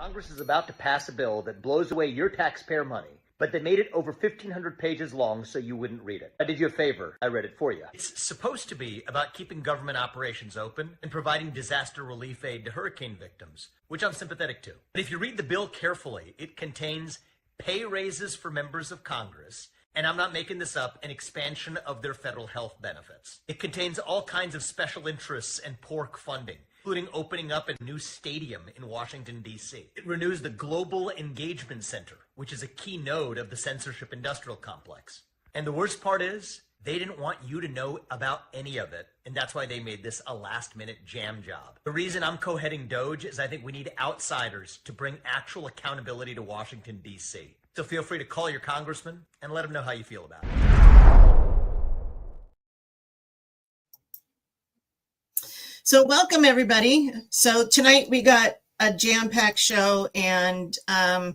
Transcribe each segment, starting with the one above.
Congress is about to pass a bill that blows away your taxpayer money, but they made it over 1,500 pages long so you wouldn't read it. I did you a favor. I read it for you. It's supposed to be about keeping government operations open and providing disaster relief aid to hurricane victims, which I'm sympathetic to. But if you read the bill carefully, it contains pay raises for members of Congress, and I'm not making this up, an expansion of their federal health benefits. It contains all kinds of special interests and pork funding, including opening up a new stadium in Washington, D.C. It renews the Global Engagement Center, which is a key node of the censorship industrial complex. And the worst part is, they didn't want you to know about any of it, and that's why they made this a last-minute jam job. The reason I'm co-heading DOGE is I think we need outsiders to bring actual accountability to Washington, D.C. So feel free to call your congressman and let him know how you feel about it. So welcome, everybody. So tonight we got a jam-packed show, and I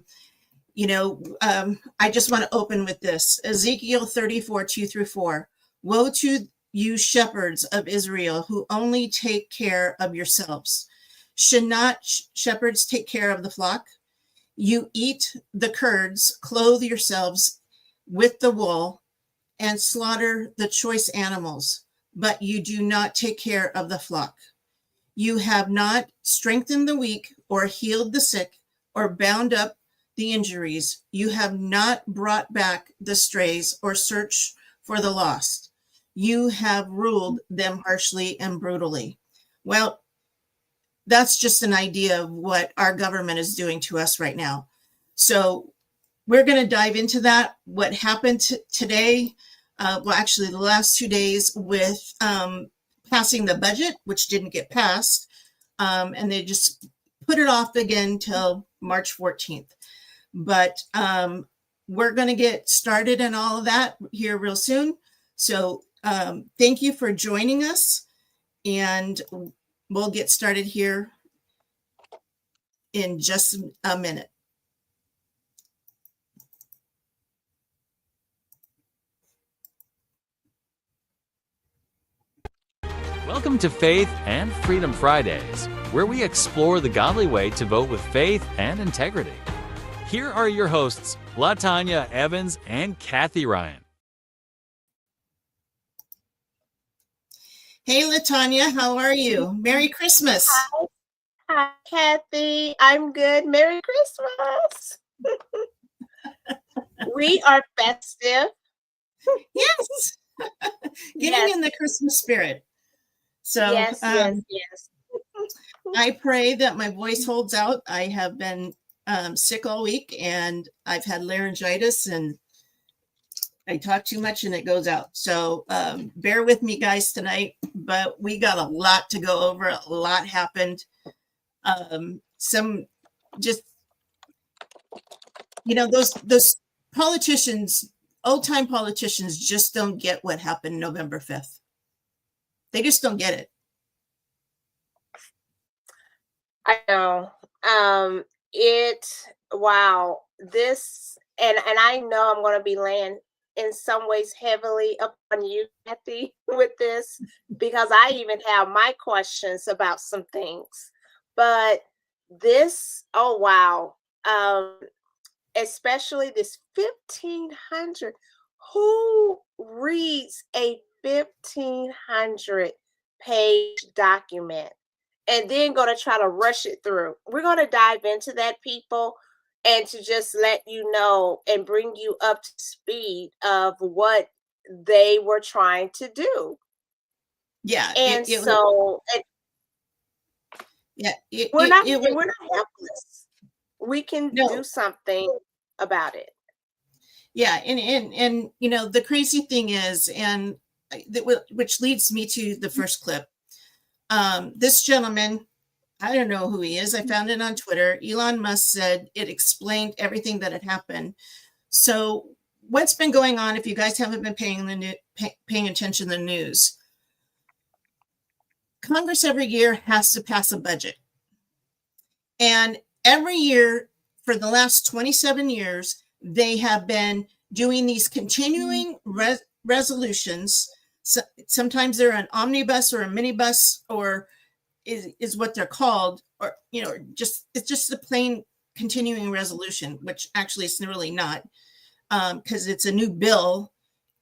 just want to open with this. Ezekiel 34, 2-4. Woe to you, shepherds of Israel, who only take care of yourselves. Should not shepherds take care of the flock? You eat the curds, clothe yourselves with the wool, and slaughter the choice animals, but you do not take care of the flock. You have not strengthened the weak, or healed the sick, or bound up the injuries. You have not brought back the strays, or searched for the lost. You have ruled them harshly and brutally. Well, that's just an idea of what our government is doing to us right now. So we're going to dive into that. What happened today, actually the last 2 days with passing the budget, which didn't get passed, and they just put it off again till March 14th. But we're going to get started and all of that here real soon. So thank you for joining us, and we'll get started here in just a minute. Welcome to Faith and Freedom Fridays, where we explore the godly way to vote with faith and integrity. Here are your hosts, LaTanya Evans and Kathy Ryan. Hey, LaTanya, how are you? Merry Christmas. Hi, Kathy. I'm good. Merry Christmas. We are festive. Yes. Getting in the Christmas spirit. So yes. I pray that my voice holds out. I have been sick all week, and I've had laryngitis, and I talk too much and it goes out. So bear with me, guys, tonight, but we got a lot to go over. A lot happened. Some just, those politicians, old-time politicians, just don't get what happened November 5th. They just don't get it. I know. Wow. This, and I know I'm going to be laying in some ways heavily upon you, Kathy, with this, because I even have my questions about some things. But this, oh, wow. Especially this 1,500. Who reads a 1,500 page document and then going to try to rush it through? We're going to dive into that, people, and to just let you know and bring you up to speed of what they were trying to do. Yeah. And we're not helpless. We can do something about it. Yeah. And the crazy thing is, and which leads me to the first clip. This gentleman, I don't know who he is. I found it on Twitter. Elon Musk said it explained everything that had happened. So what's been going on, if you guys haven't been paying attention to the news, Congress every year has to pass a budget. And every year for the last 27 years, they have been doing these continuing resolutions. So sometimes they're an omnibus or a minibus, or is what they're called, or it's just the plain continuing resolution, which actually it's really not, because it's a new bill.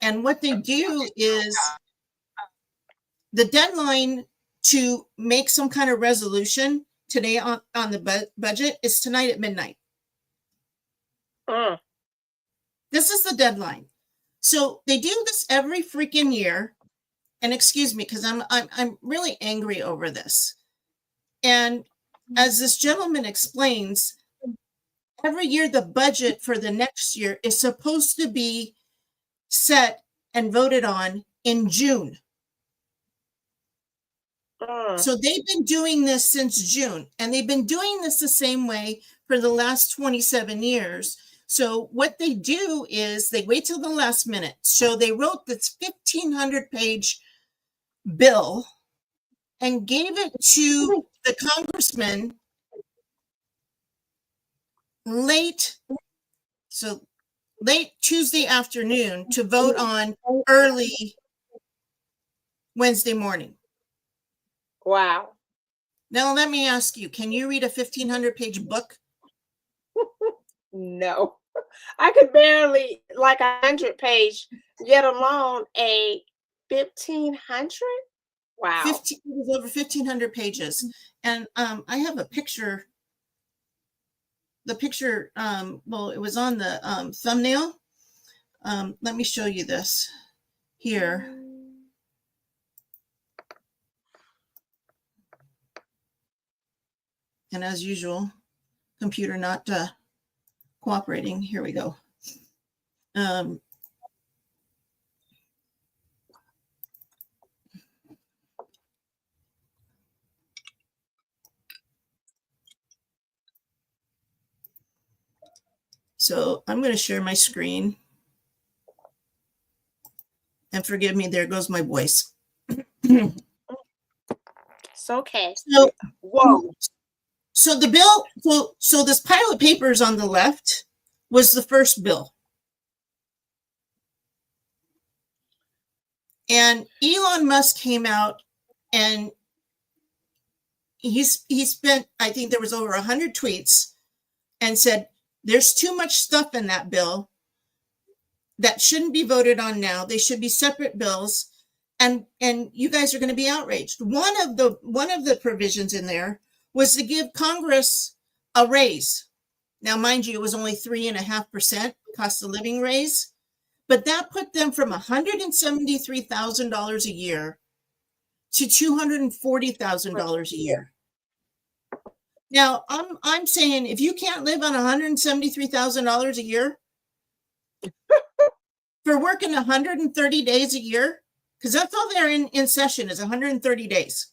And what they do is the deadline to make some kind of resolution today on the budget is tonight at midnight. This is the deadline. So they do this every freaking year. And excuse me, because I'm really angry over this. And as this gentleman explains, every year the budget for the next year is supposed to be set and voted on in June. So they've been doing this since June, and they've been doing this the same way for the last 27 years. So what they do is they wait till the last minute. So they wrote this 1,500-page bill and gave it to the congressman late Tuesday afternoon to vote on early Wednesday morning. Wow. Now let me ask you, can you read a 1,500-page book? No, I could barely, like, 100-page, yet alone a 1,500. Wow. It was over 1,500 pages. And I have a picture. The picture, well, it was on the thumbnail. Let me show you this here. And as usual, computer not cooperating. Here we go. So I'm going to share my screen. And forgive me, there goes my voice. It's okay. So, whoa. So the bill, so this pile of papers on the left was the first bill. And Elon Musk came out and he spent, I think there was over 100 tweets and said, there's too much stuff in that bill that shouldn't be voted on now. They should be separate bills. And you guys are going to be outraged. One of the provisions in there was to give Congress a raise. Now, mind you, it was only 3.5% cost of living raise, but that put them from $173,000 a year to $240,000 a year. Now, I'm saying if you can't live on $173,000 a year for working 130 days a year, because that's all they're in session is 130 days.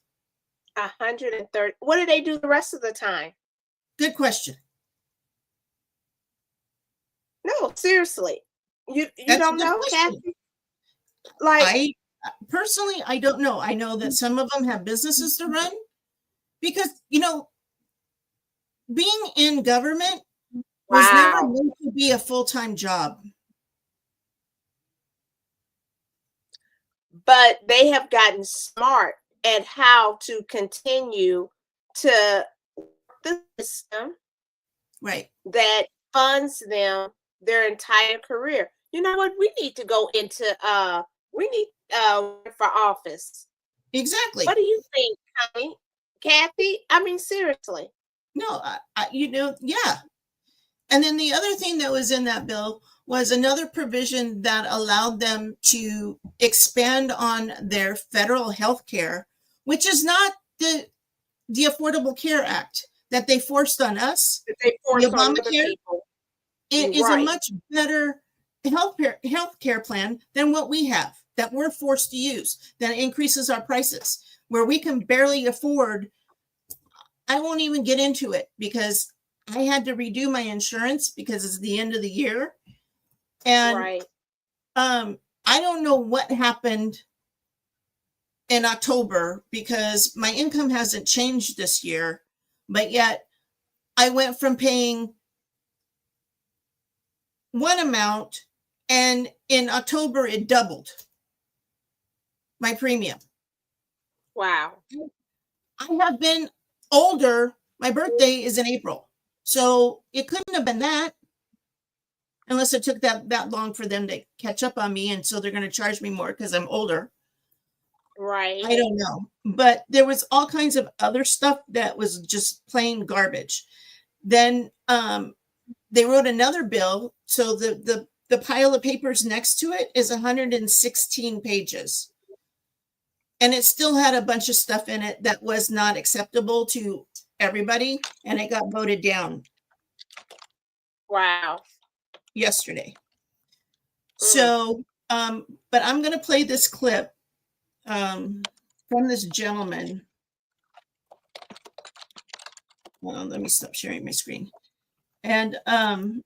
130. What do they do the rest of the time? Good question. No, seriously. You don't know, Kathy? Like, I personally, I don't know. I know that some of them have businesses to run because, being in government was never meant to be a full-time job. But they have gotten smart at how to continue to work the system, right, that funds them their entire career. You know what? We need to go into for office. Exactly. What do you think, honey? Kathy? I mean, seriously. No, yeah. And then the other thing that was in that bill was another provision that allowed them to expand on their federal health care, which is not the Affordable Care Act that they forced on us. They forced the on Obamacare, people. it is a much better health care plan than what we have, that we're forced to use, that increases our prices, where we can barely afford. I won't even get into it because I had to redo my insurance because it's the end of the year. And I don't know what happened in October because my income hasn't changed this year, but yet I went from paying one amount and in October it doubled my premium. Wow. I have been older. My birthday is in April. So it couldn't have been that, unless it took that long for them to catch up on me. And so they're going to charge me more because I'm older. Right. I don't know. But there was all kinds of other stuff that was just plain garbage. Then they wrote another bill. So the pile of papers next to it is 116 pages. And it still had a bunch of stuff in it that was not acceptable to everybody. And it got voted down. Wow. Yesterday. So, but I'm going to play this clip from this gentleman. Well, let me stop sharing my screen. And I'm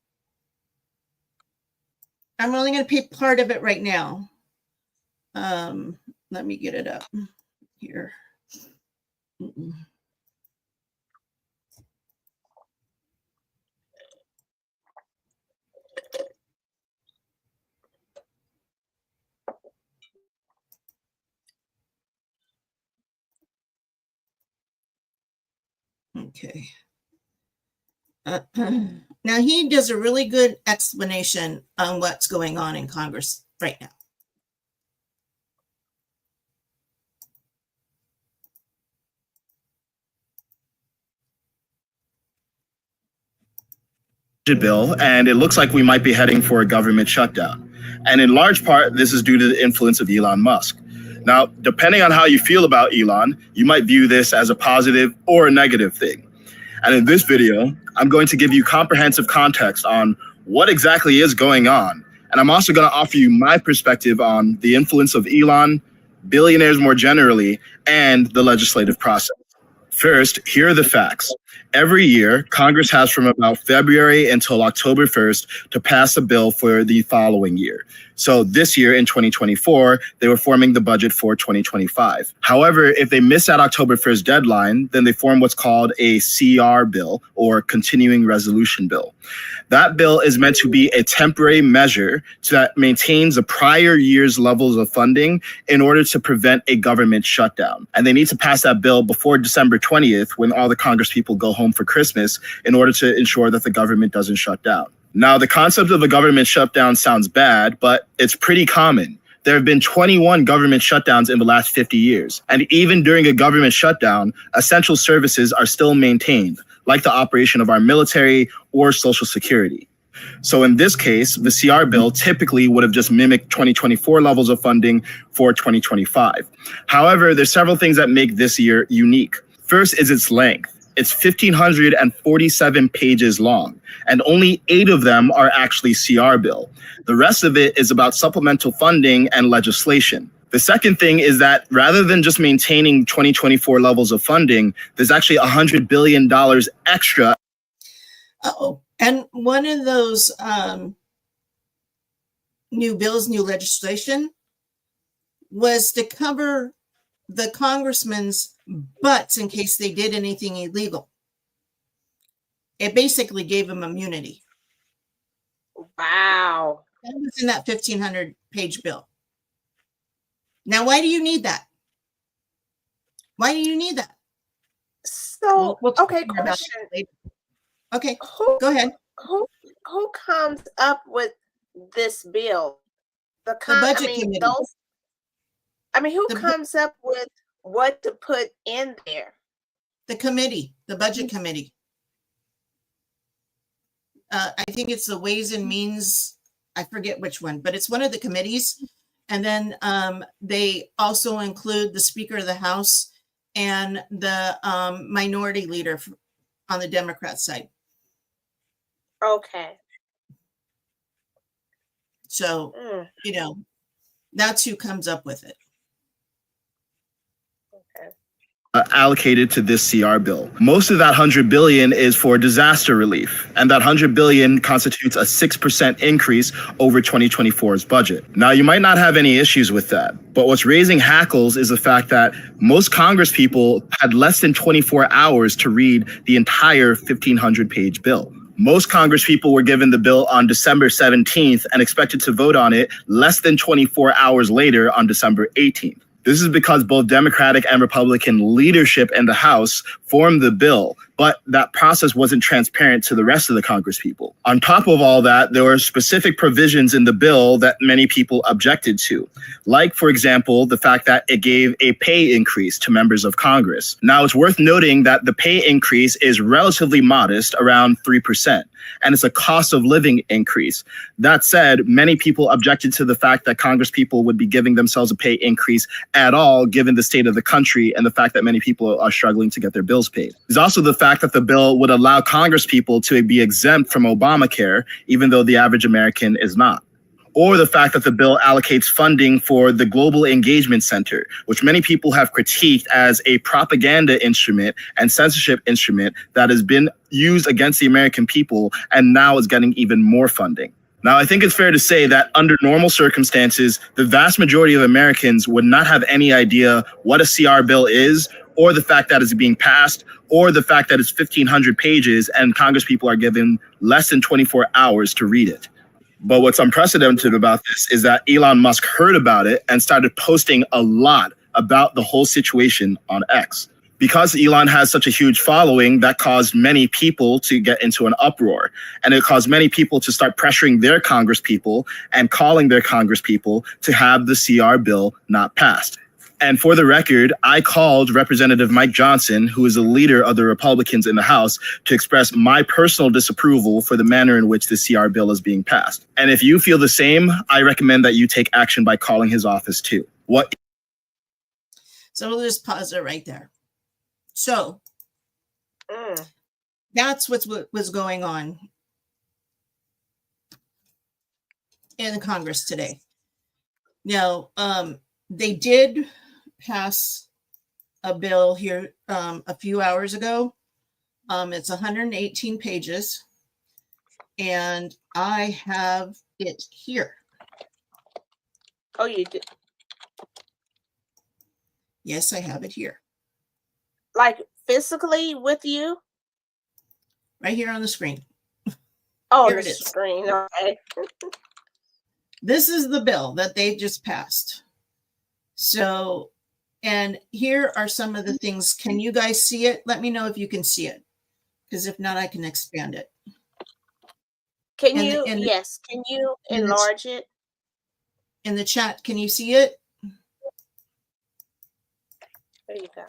only going to play part of it right now. Let me get it up here. Okay. Now he does a really good explanation on what's going on in Congress right now. Bill, and it looks like we might be heading for a government shutdown. And in large part, this is due to the influence of Elon Musk. Now, depending on how you feel about Elon, you might view this as a positive or a negative thing. And in this video, I'm going to give you comprehensive context on what exactly is going on. And I'm also going to offer you my perspective on the influence of Elon, billionaires more generally, and the legislative process. First, here are the facts. Every year, Congress has from about February until October 1st to pass a bill for the following year. So this year in 2024, they were forming the budget for 2025. However, if they miss that October 1st deadline, then they form what's called a CR bill or continuing resolution bill. That bill is meant to be a temporary measure that maintains the prior year's levels of funding in order to prevent a government shutdown. And they need to pass that bill before December 20th, when all the Congress people go home for Christmas, in order to ensure that the government doesn't shut down. Now, the concept of a government shutdown sounds bad, but it's pretty common. There have been 21 government shutdowns in the last 50 years. And even during a government shutdown, essential services are still maintained, like the operation of our military or Social Security. So in this case, the CR bill typically would have just mimicked 2024 levels of funding for 2025. However, there's several things that make this year unique. First is its length. It's 1,547 pages long, and only 8 of them are actually CR bill. The rest of it is about supplemental funding and legislation. The second thing is that rather than just maintaining 2024 levels of funding, there's actually $100 billion extra. Uh-oh. And one of those new bills, new legislation, was to cover the congressmen's butts in case they did anything illegal. It basically gave them immunity. Wow. That was in that 1,500-page bill. Now, why do you need that? Why do you need that? So, We'll okay, talk about question. that later. Okay, Who go ahead. who comes up with this bill? The budget committee. Who comes up with what to put in there? The committee, the budget committee. I think it's the Ways and Means. I forget which one, but it's one of the committees. And then they also include the Speaker of the House and the minority leader on the Democrat side. Okay. So, that's who comes up with it. Allocated to this CR bill. Most of that $100 billion is for disaster relief, and that $100 billion constitutes a 6% increase over 2024's budget. Now, you might not have any issues with that, but what's raising hackles is the fact that most Congress people had less than 24 hours to read the entire 1,500-page bill. Most Congress people were given the bill on December 17th and expected to vote on it less than 24 hours later on December 18th. This is because both Democratic and Republican leadership in the House formed the bill but that process wasn't transparent to the rest of the Congress people. On top of all that, there were specific provisions in the bill that many people objected to, like, for example, the fact that it gave a pay increase to members of Congress. Now, it's worth noting that the pay increase is relatively modest, around 3%, and it's a cost of living increase. That said, many people objected to the fact that Congress people would be giving themselves a pay increase at all, given the state of the country and the fact that many people are struggling to get their bills paid. There's also the fact that the bill would allow Congress people to be exempt from Obamacare, even though the average American is not. Or the fact that the bill allocates funding for the Global Engagement Center, which many people have critiqued as a propaganda instrument and censorship instrument that has been used against the American people and now is getting even more funding. Now, I think it's fair to say that under normal circumstances, the vast majority of Americans would not have any idea what a CR bill is, or the fact that it's being passed, or the fact that it's 1,500 pages and Congress people are given less than 24 hours to read it. But what's unprecedented about this is that Elon Musk heard about it and started posting a lot about the whole situation on X. Because Elon has such a huge following, that caused many people to get into an uproar. And it caused many people to start pressuring their Congress people and calling their Congress people to have the CR bill not passed. And for the record, I called Representative Mike Johnson, who is the leader of the Republicans in the House, to express my personal disapproval for the manner in which the CR bill is being passed. And if you feel the same, I recommend that you take action by calling his office too. So we'll just pause it right there. So that's what was going on in Congress today. Now, they did pass a bill here a few hours ago. It's 118 pages, and I have it here. Oh, you did? Yes, I have it here. Like physically with you? Right here on the screen. Oh, here the it is. screen. Okay. This is the bill that they just passed. So, and here are some of the things. Can you guys see it? Let me know if you can see it, because if not, I can expand it. Can you? Yes. Can you enlarge it? In the chat, can you see it? There you go.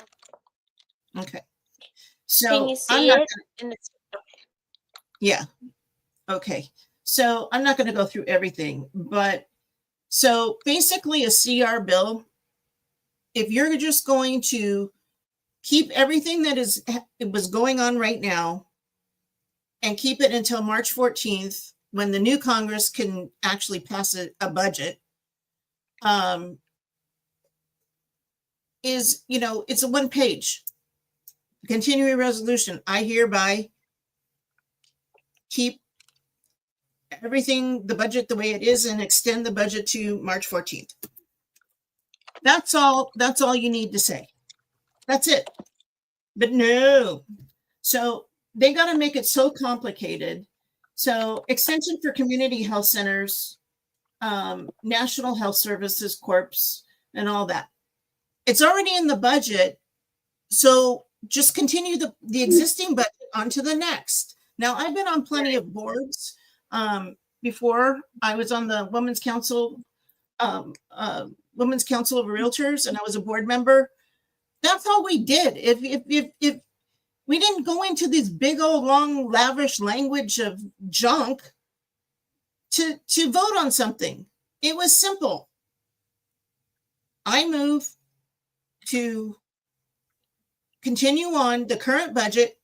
Okay. So can you see it? Yeah. Okay. So I'm not going to go through everything, but so basically a CR bill, if you're just going to keep everything that was going on right now and keep it until March 14th, when the new Congress can actually pass a budget, it's a 1 page continuing resolution. I hereby keep everything, the budget the way it is, and extend the budget to March 14th. That's all you need to say. That's it. But no. So they got to make it so complicated. So extension for community health centers, National Health Services Corps, and all that. It's already in the budget. So just continue the existing budget onto the next. Now, I've been on plenty of boards. Before I was on the Women's Council of Realtors, and I was a board member. That's all we did. If we didn't go into this big old long lavish language of junk to vote on something, it was simple. I move to continue on the current budget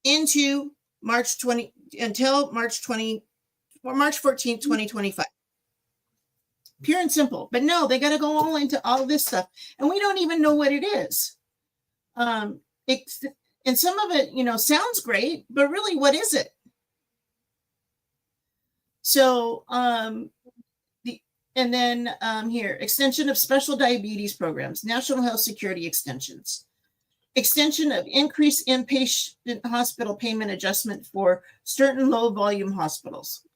into March 14th, 2025. Pure and simple. But no, they got to go all into all this stuff. And we don't even know what it is. And some of it, sounds great, but really, what is it? So, here, extension of special diabetes programs, national health security extensions, extension of increased inpatient hospital payment adjustment for certain low volume hospitals,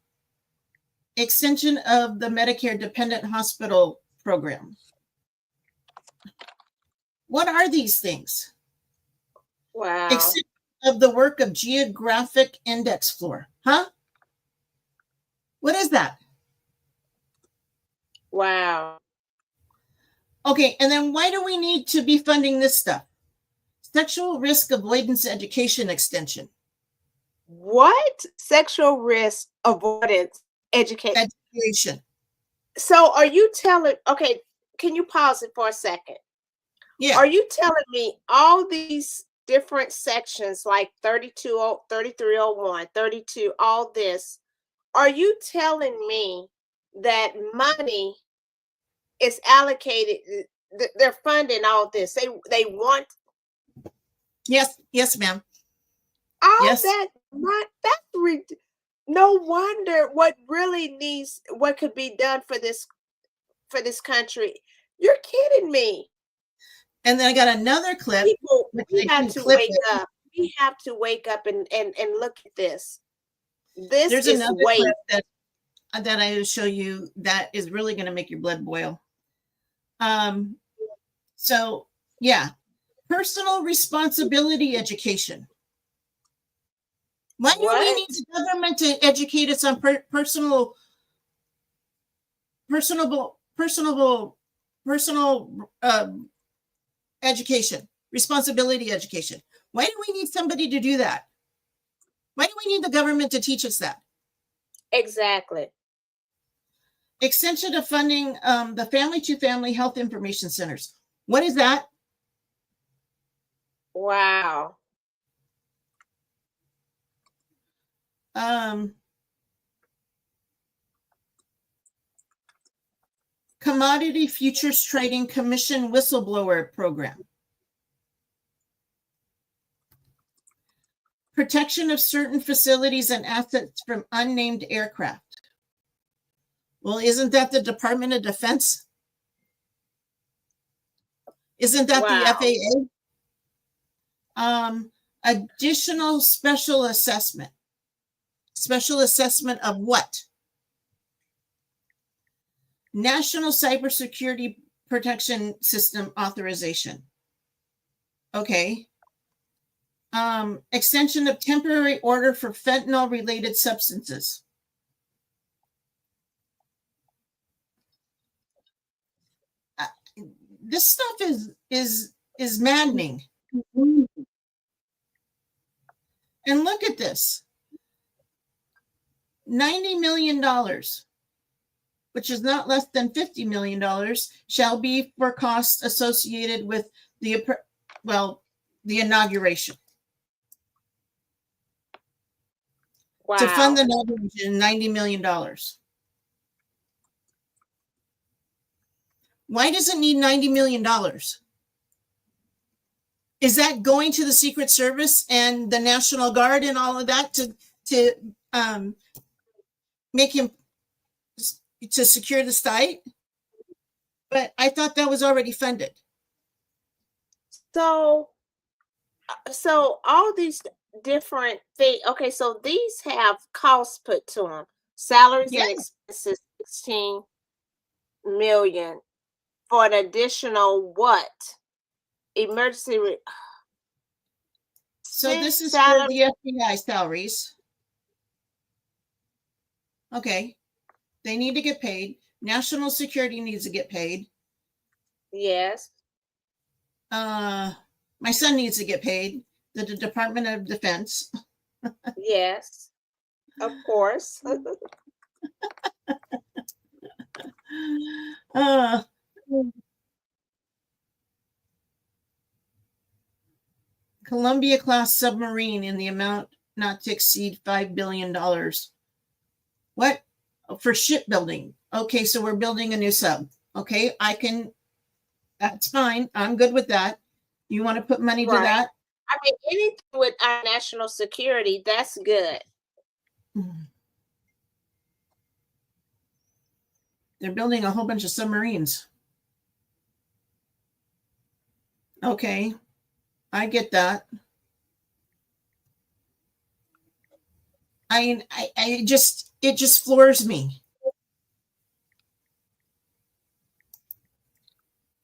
extension of the Medicare dependent hospital program. What are these things? Wow. of the work of geographic index floor. Huh? What is that? Wow. Okay, and then why do we need to be funding this stuff? Sexual risk avoidance education extension. What? Sexual risk avoidance Education. So are you telling, okay, can you pause it for a second? Yeah. Are you telling me all these different sections like 32, 3301, 32, all this, are you telling me that money is allocated, they're funding all this? They want Yes, ma'am. all Yes. that. No wonder what really needs, what could be done for this country. You're kidding me. And then I got another clip. People, we have to wake up. We have to wake up and look at this. There's is another waste. clip that I will show you that is really going to make your blood boil. So yeah, personal responsibility education. Why do we need the government to educate us on personal education, responsibility education? Why do we need somebody to do that? Why do we need the government to teach us that? Exactly. Extension of funding the family-to-family health information centers. What is that? Wow. Commodity Futures Trading Commission whistleblower program. Protection of certain facilities and assets from unnamed aircraft. Well, isn't that the Department of Defense? Isn't that the FAA? Additional special assessment. Special assessment of what? National Cybersecurity Protection System authorization. Okay. Extension of temporary order for fentanyl-related substances. This stuff is maddening. And look at this. $90 million, which is not less than $50 million, shall be for costs associated with the inauguration. Wow. To fund the inauguration, $90 million. Why does it need $90 million? Is that going to the Secret Service and the National Guard and all of that to make him to secure the site? But I thought that was already funded. So all these different things. Okay, so these have costs put to them. Salaries and expenses, 16 million for an additional what? Emergency. So this is for the FBI salaries. Okay. They need to get paid. National security needs to get paid. Yes. My son needs to get paid. The Department of Defense. Yes. Of course. Columbia-class submarine in the amount not to exceed $5 billion. What? For shipbuilding. Okay, so we're building a new sub. Okay, that's fine. I'm good with that. You want to put money to that? I mean, anything with our national security, that's good. They're building a whole bunch of submarines. Okay, I get that. It just floors me.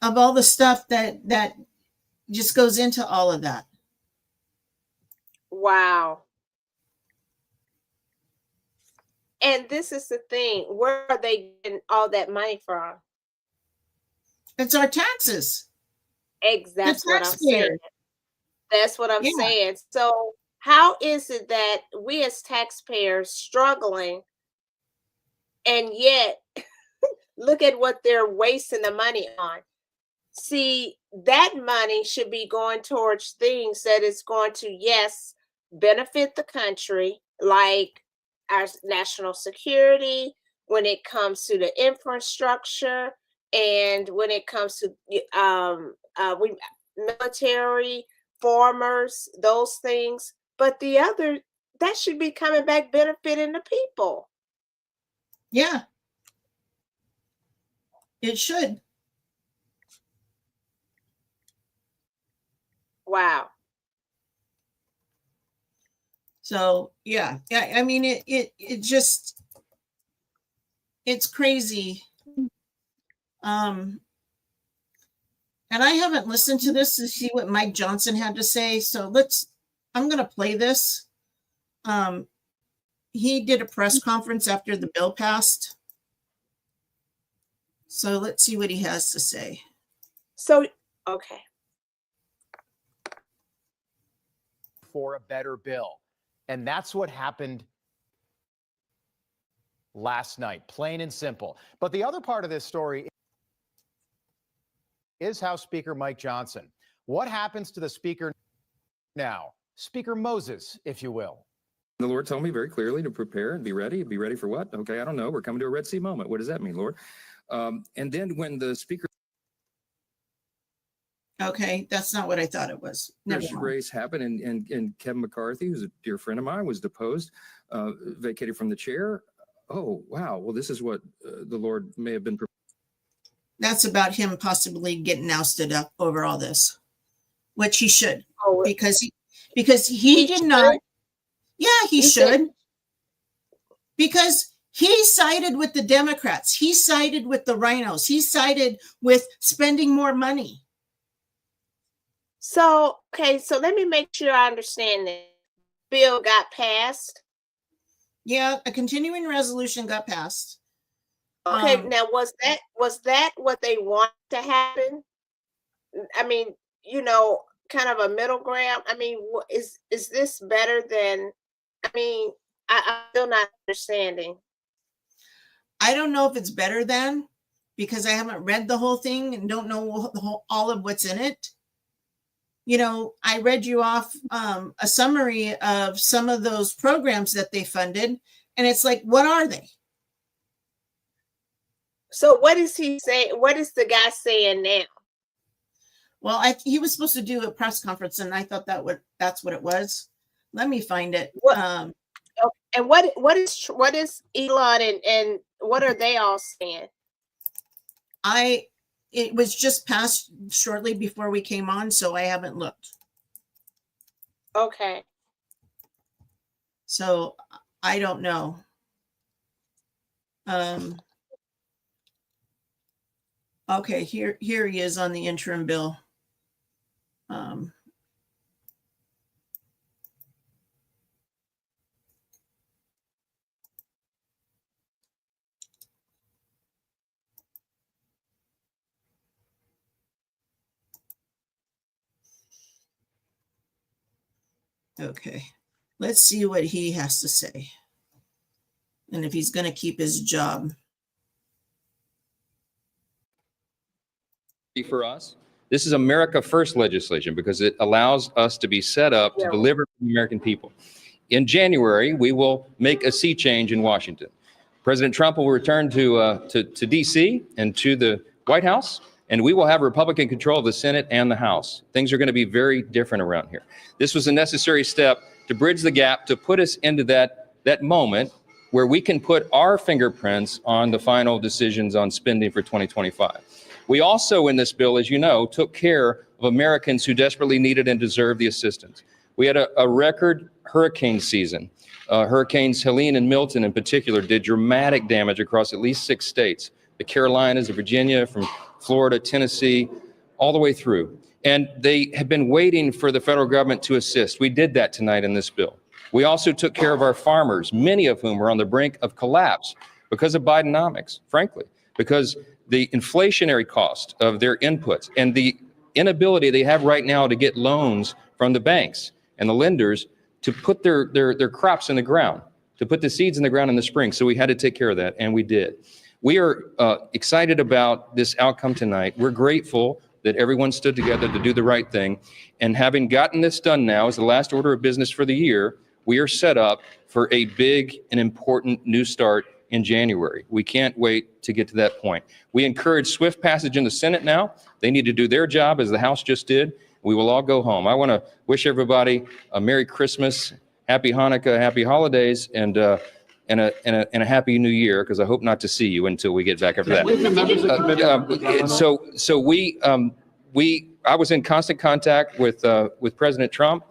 Of all the stuff that just goes into all of that. Wow. And this is the thing. Where are they getting all that money from? It's our taxes. That's what I'm saying. That's what I'm saying. So how is it that we as taxpayers struggling, and yet look at what they're wasting the money on? See, that money should be going towards things that is going to, yes, benefit the country, like our national security, when it comes to the infrastructure, and when it comes to military, farmers, those things. But the other, that should be coming back benefiting the people. Yeah. It should. Wow. So yeah, I mean it just, it's crazy. And I haven't listened to this to see what Mike Johnson had to say. So I'm going to play this. He did a press conference after the bill passed. So let's see what he has to say. So, okay. For a better bill. And that's what happened last night, plain and simple. But the other part of this story is House Speaker Mike Johnson. What happens to the Speaker now? Speaker Moses, if you will. The Lord told me very clearly to prepare and be ready. Be ready for what? Okay, I don't know. We're coming to a Red Sea moment. What does that mean, Lord? And then when the Speaker Okay, that's not what I thought it was. race happened, and Kevin McCarthy, who's a dear friend of mine, was deposed, vacated from the chair. Oh, wow. Well, this is what the Lord may have been. That's about him possibly getting ousted up over all this, which he should, because he did not. Yeah, he should. Because he sided with the Democrats. He sided with the rhinos. He sided with spending more money. So, okay, so let me make sure I understand this. Bill got passed. Yeah, a continuing resolution got passed. Okay, now was that what they want to happen? I mean, kind of a middle ground. I mean, is this better than? I mean, I'm still not understanding. I don't know if it's better than, because I haven't read the whole thing and don't know all of what's in it. I read you off a summary of some of those programs that they funded, and it's like, what are they? So what is he saying? What is the guy saying now? Well, he was supposed to do a press conference, and I thought that's what it was. Let me find it. And what is Elon and what are they all saying? It was just passed shortly before we came on, so I haven't looked. Okay. So I don't know. Okay, here he is on the interim bill. Okay, let's see what he has to say, and if he's going to keep his job. For us, this is America First legislation because it allows us to be set up to deliver to the American people. In January, we will make a sea change in Washington. President Trump will return to D.C. and to the White House, and we will have Republican control of the Senate and the House. Things are going to be very different around here. This was a necessary step to bridge the gap, to put us into that moment where we can put our fingerprints on the final decisions on spending for 2025. We also, in this bill, as you know, took care of Americans who desperately needed and deserved the assistance. We had a record hurricane season. Hurricanes Helene and Milton in particular did dramatic damage across at least 6 states, the Carolinas, Virginia, from Florida, Tennessee, all the way through. And they have been waiting for the federal government to assist. We did that tonight in this bill. We also took care of our farmers, many of whom were on the brink of collapse because of Bidenomics, frankly, because the inflationary cost of their inputs and the inability they have right now to get loans from the banks and the lenders to put their crops in the ground, to put the seeds in the ground in the spring. So we had to take care of that, and we did. We are excited about this outcome tonight. We're grateful that everyone stood together to do the right thing. And having gotten this done now as the last order of business for the year, we are set up for a big and important new start in January. We can't wait to get to that point. We encourage swift passage in the Senate now. They need to do their job as the House just did. We will all go home. I want to wish everybody a Merry Christmas, Happy Hanukkah, Happy Holidays, and a Happy New Year, because I hope not to see you until we get back after that. I was in constant contact with President Trump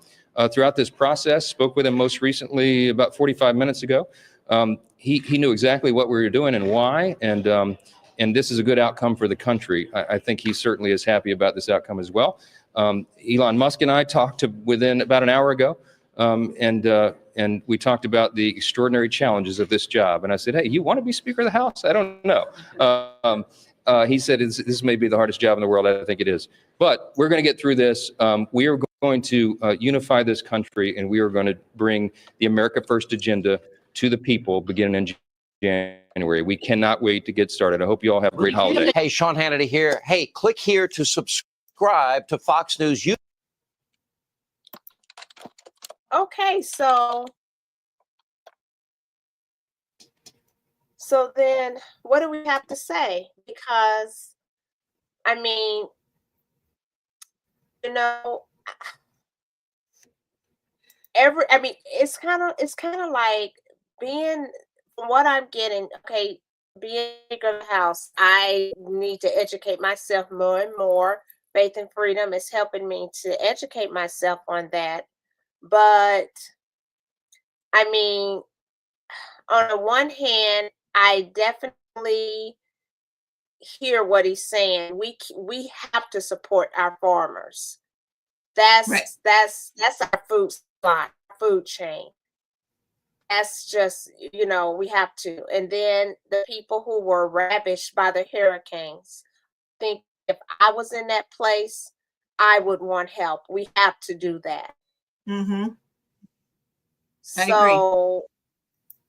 throughout this process, spoke with him most recently about 45 minutes ago. He knew exactly what we were doing and why, and this is a good outcome for the country. I think he certainly is happy about this outcome as well. Elon Musk and I talked within about an hour ago, and we talked about the extraordinary challenges of this job. And I said, hey, you want to be Speaker of the House? I don't know. He said, this may be the hardest job in the world. I think it is. But we're going to get through this. We are going to unify this country, and we are going to bring the America First agenda to the people beginning in January. We cannot wait to get started. I hope you all have a great holiday. Hey, Sean Hannity here. Hey, click here to subscribe to Fox News. Okay, so then what do we have to say? Because I mean, it's kind of like being, from what I'm getting, okay, being Speaker of the House, I need to educate myself more and more. Faith and Freedom is helping me to educate myself on that. But I mean, on the one hand, I definitely hear what he's saying. We have to support our farmers. That's Right. that's our food supply, food chain. That's just, we have to. And then the people who were ravished by the hurricanes. I think if I was in that place, I would want help. We have to do that. Mm-hmm. I agree.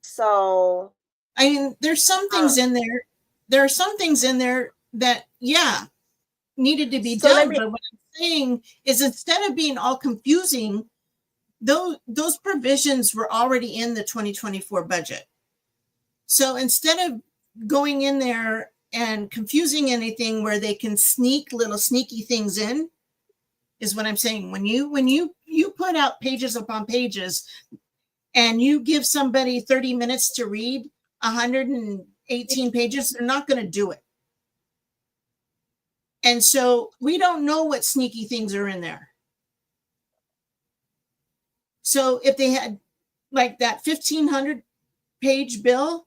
So I mean, there's some things in there. There are some things in there that, yeah, needed to be done. But what I'm saying is, instead of being all confusing, those provisions were already in the 2024 budget. So instead of going in there and confusing anything where they can sneak little sneaky things in, is what I'm saying. When you put out pages upon pages and you give somebody 30 minutes to read 118 pages, they're not going to do it. And so we don't know what sneaky things are in there. So if they had like that 1,500 page bill,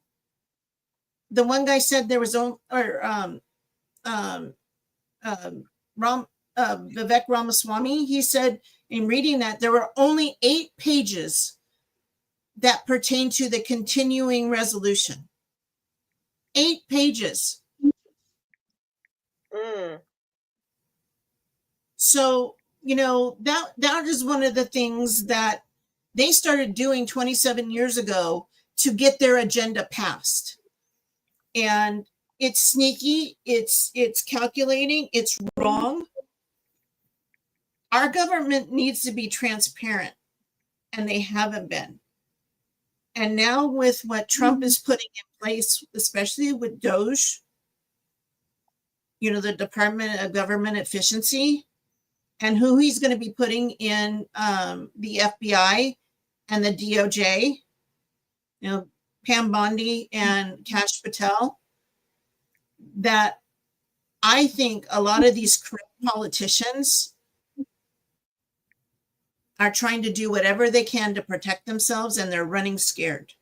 the one guy said there was Vivek Ramaswamy, he said in reading that there were only 8 pages that pertain to the continuing resolution. 8 pages. So, that is one of the things that they started doing 27 years ago to get their agenda passed. And it's sneaky, it's calculating, it's wrong. Our government needs to be transparent, and they haven't been. And now with what Trump is putting in place, especially with DOGE, the Department of Government Efficiency, and who he's going to be putting in the FBI and the DOJ, Pam Bondi and Kash Patel, that I think a lot of these corrupt politicians are trying to do whatever they can to protect themselves, and they're running scared.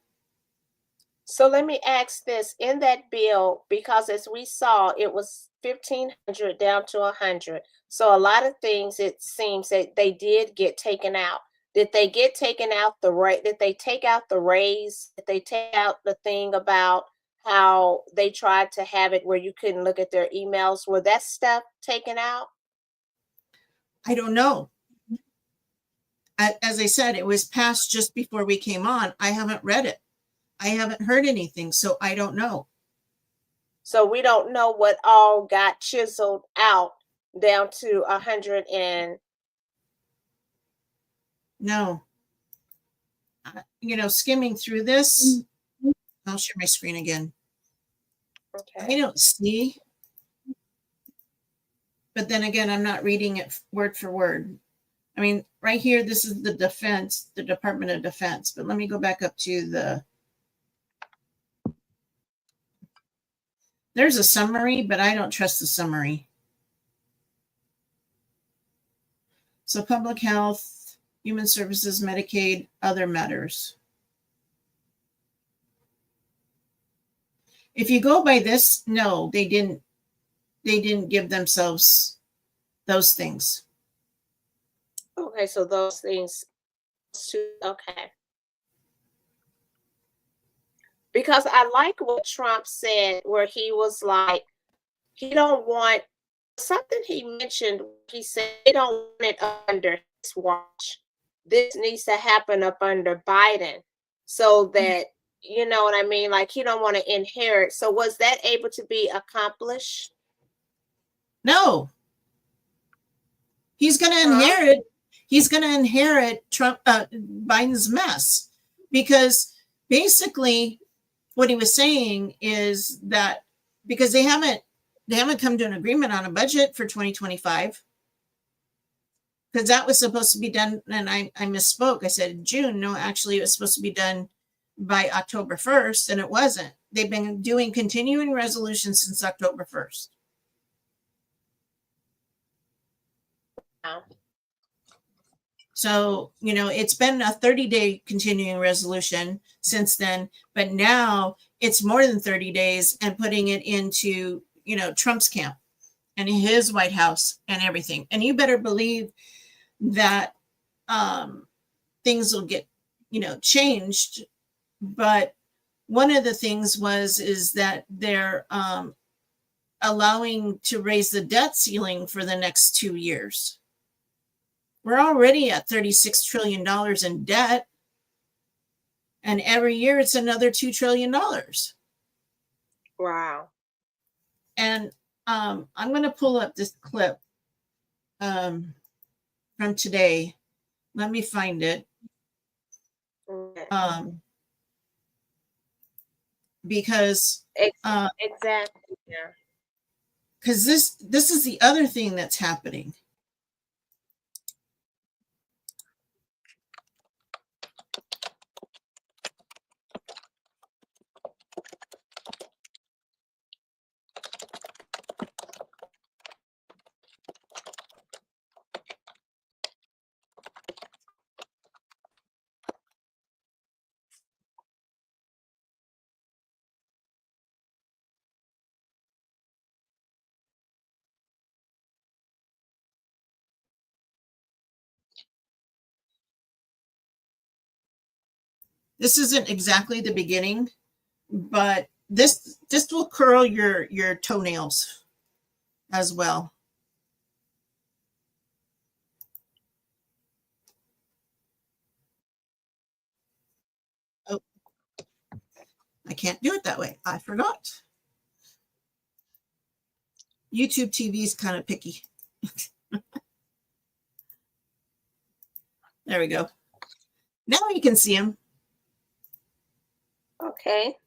So let me ask this. In that bill, because as we saw, it was 1,500 down to 100. So a lot of things, it seems that they did get taken out. Did they get taken out the right? Did they take out the raise? Did they take out the thing about how they tried to have it where you couldn't look at their emails? Were that stuff taken out? I don't know. As I said, it was passed just before we came on. I haven't read it. I haven't heard anything, so I don't know. So we don't know what all got chiseled out down to 100 and no. Skimming through this, I'll share my screen again. okay. I don't see. But then again, I'm not reading it word for word. I mean, right here, this is the defense, the Department of Defense. But let me go back up to there's a summary, but I don't trust the summary. So public health, human services, Medicaid, other matters. If you go by this, no, they didn't give themselves those things. Okay, so those things, okay. Because I like what Trump said, where he was like, he don't want something he mentioned. He said they don't want it under his watch. This needs to happen up under Biden, so that, you know what I mean? Like, he don't want to inherit. So was that able to be accomplished? No. He's going to inherit. He's going to inherit Biden's mess, because basically what he was saying is that because they haven't come to an agreement on a budget for 2025, because that was supposed to be done, and I misspoke. I said June. No, actually, it was supposed to be done by October 1st, and it wasn't. They've been doing continuing resolutions since October 1st. Wow. So, it's been a 30-day continuing resolution since then, but now it's more than 30 days and putting it into, Trump's camp and his White House and everything. And you better believe that things will get, changed. But one of the things is that they're allowing to raise the debt ceiling for the next 2 years. We're already at $36 trillion in debt. And every year it's another $2 trillion. Wow. And I'm going to pull up this clip from today. Let me find it. Because exactly, yeah. Because this is the other thing that's happening. This isn't exactly the beginning, but this will curl your toenails as well. Oh, I can't do it that way. I forgot. YouTube TV is kind of picky. There we go. Now you can see them. Okay.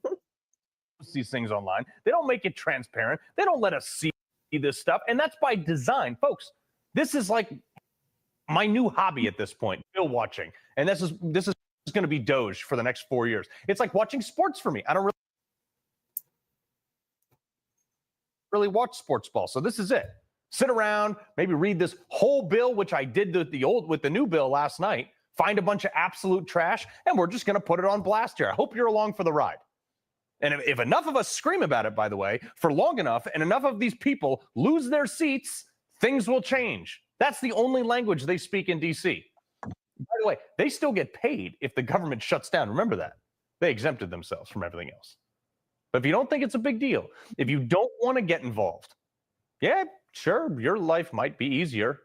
These things online. They don't make it transparent. They don't let us see this stuff. And that's by design, folks. This is like my new hobby at this point, bill watching. And this is going to be Doge for the next 4 years. It's like watching sports for me. I don't really watch sports ball. So this is it. Sit around, maybe read this whole bill, which I did with the new bill last night. Find a bunch of absolute trash, and we're just going to put it on blast here. I hope you're along for the ride. And if enough of us scream about it, by the way, for long enough, and enough of these people lose their seats, things will change. That's the only language they speak in D.C. By the way, they still get paid if the government shuts down. Remember that. They exempted themselves from everything else. But if you don't think it's a big deal, if you don't want to get involved, yeah, sure, your life might be easier,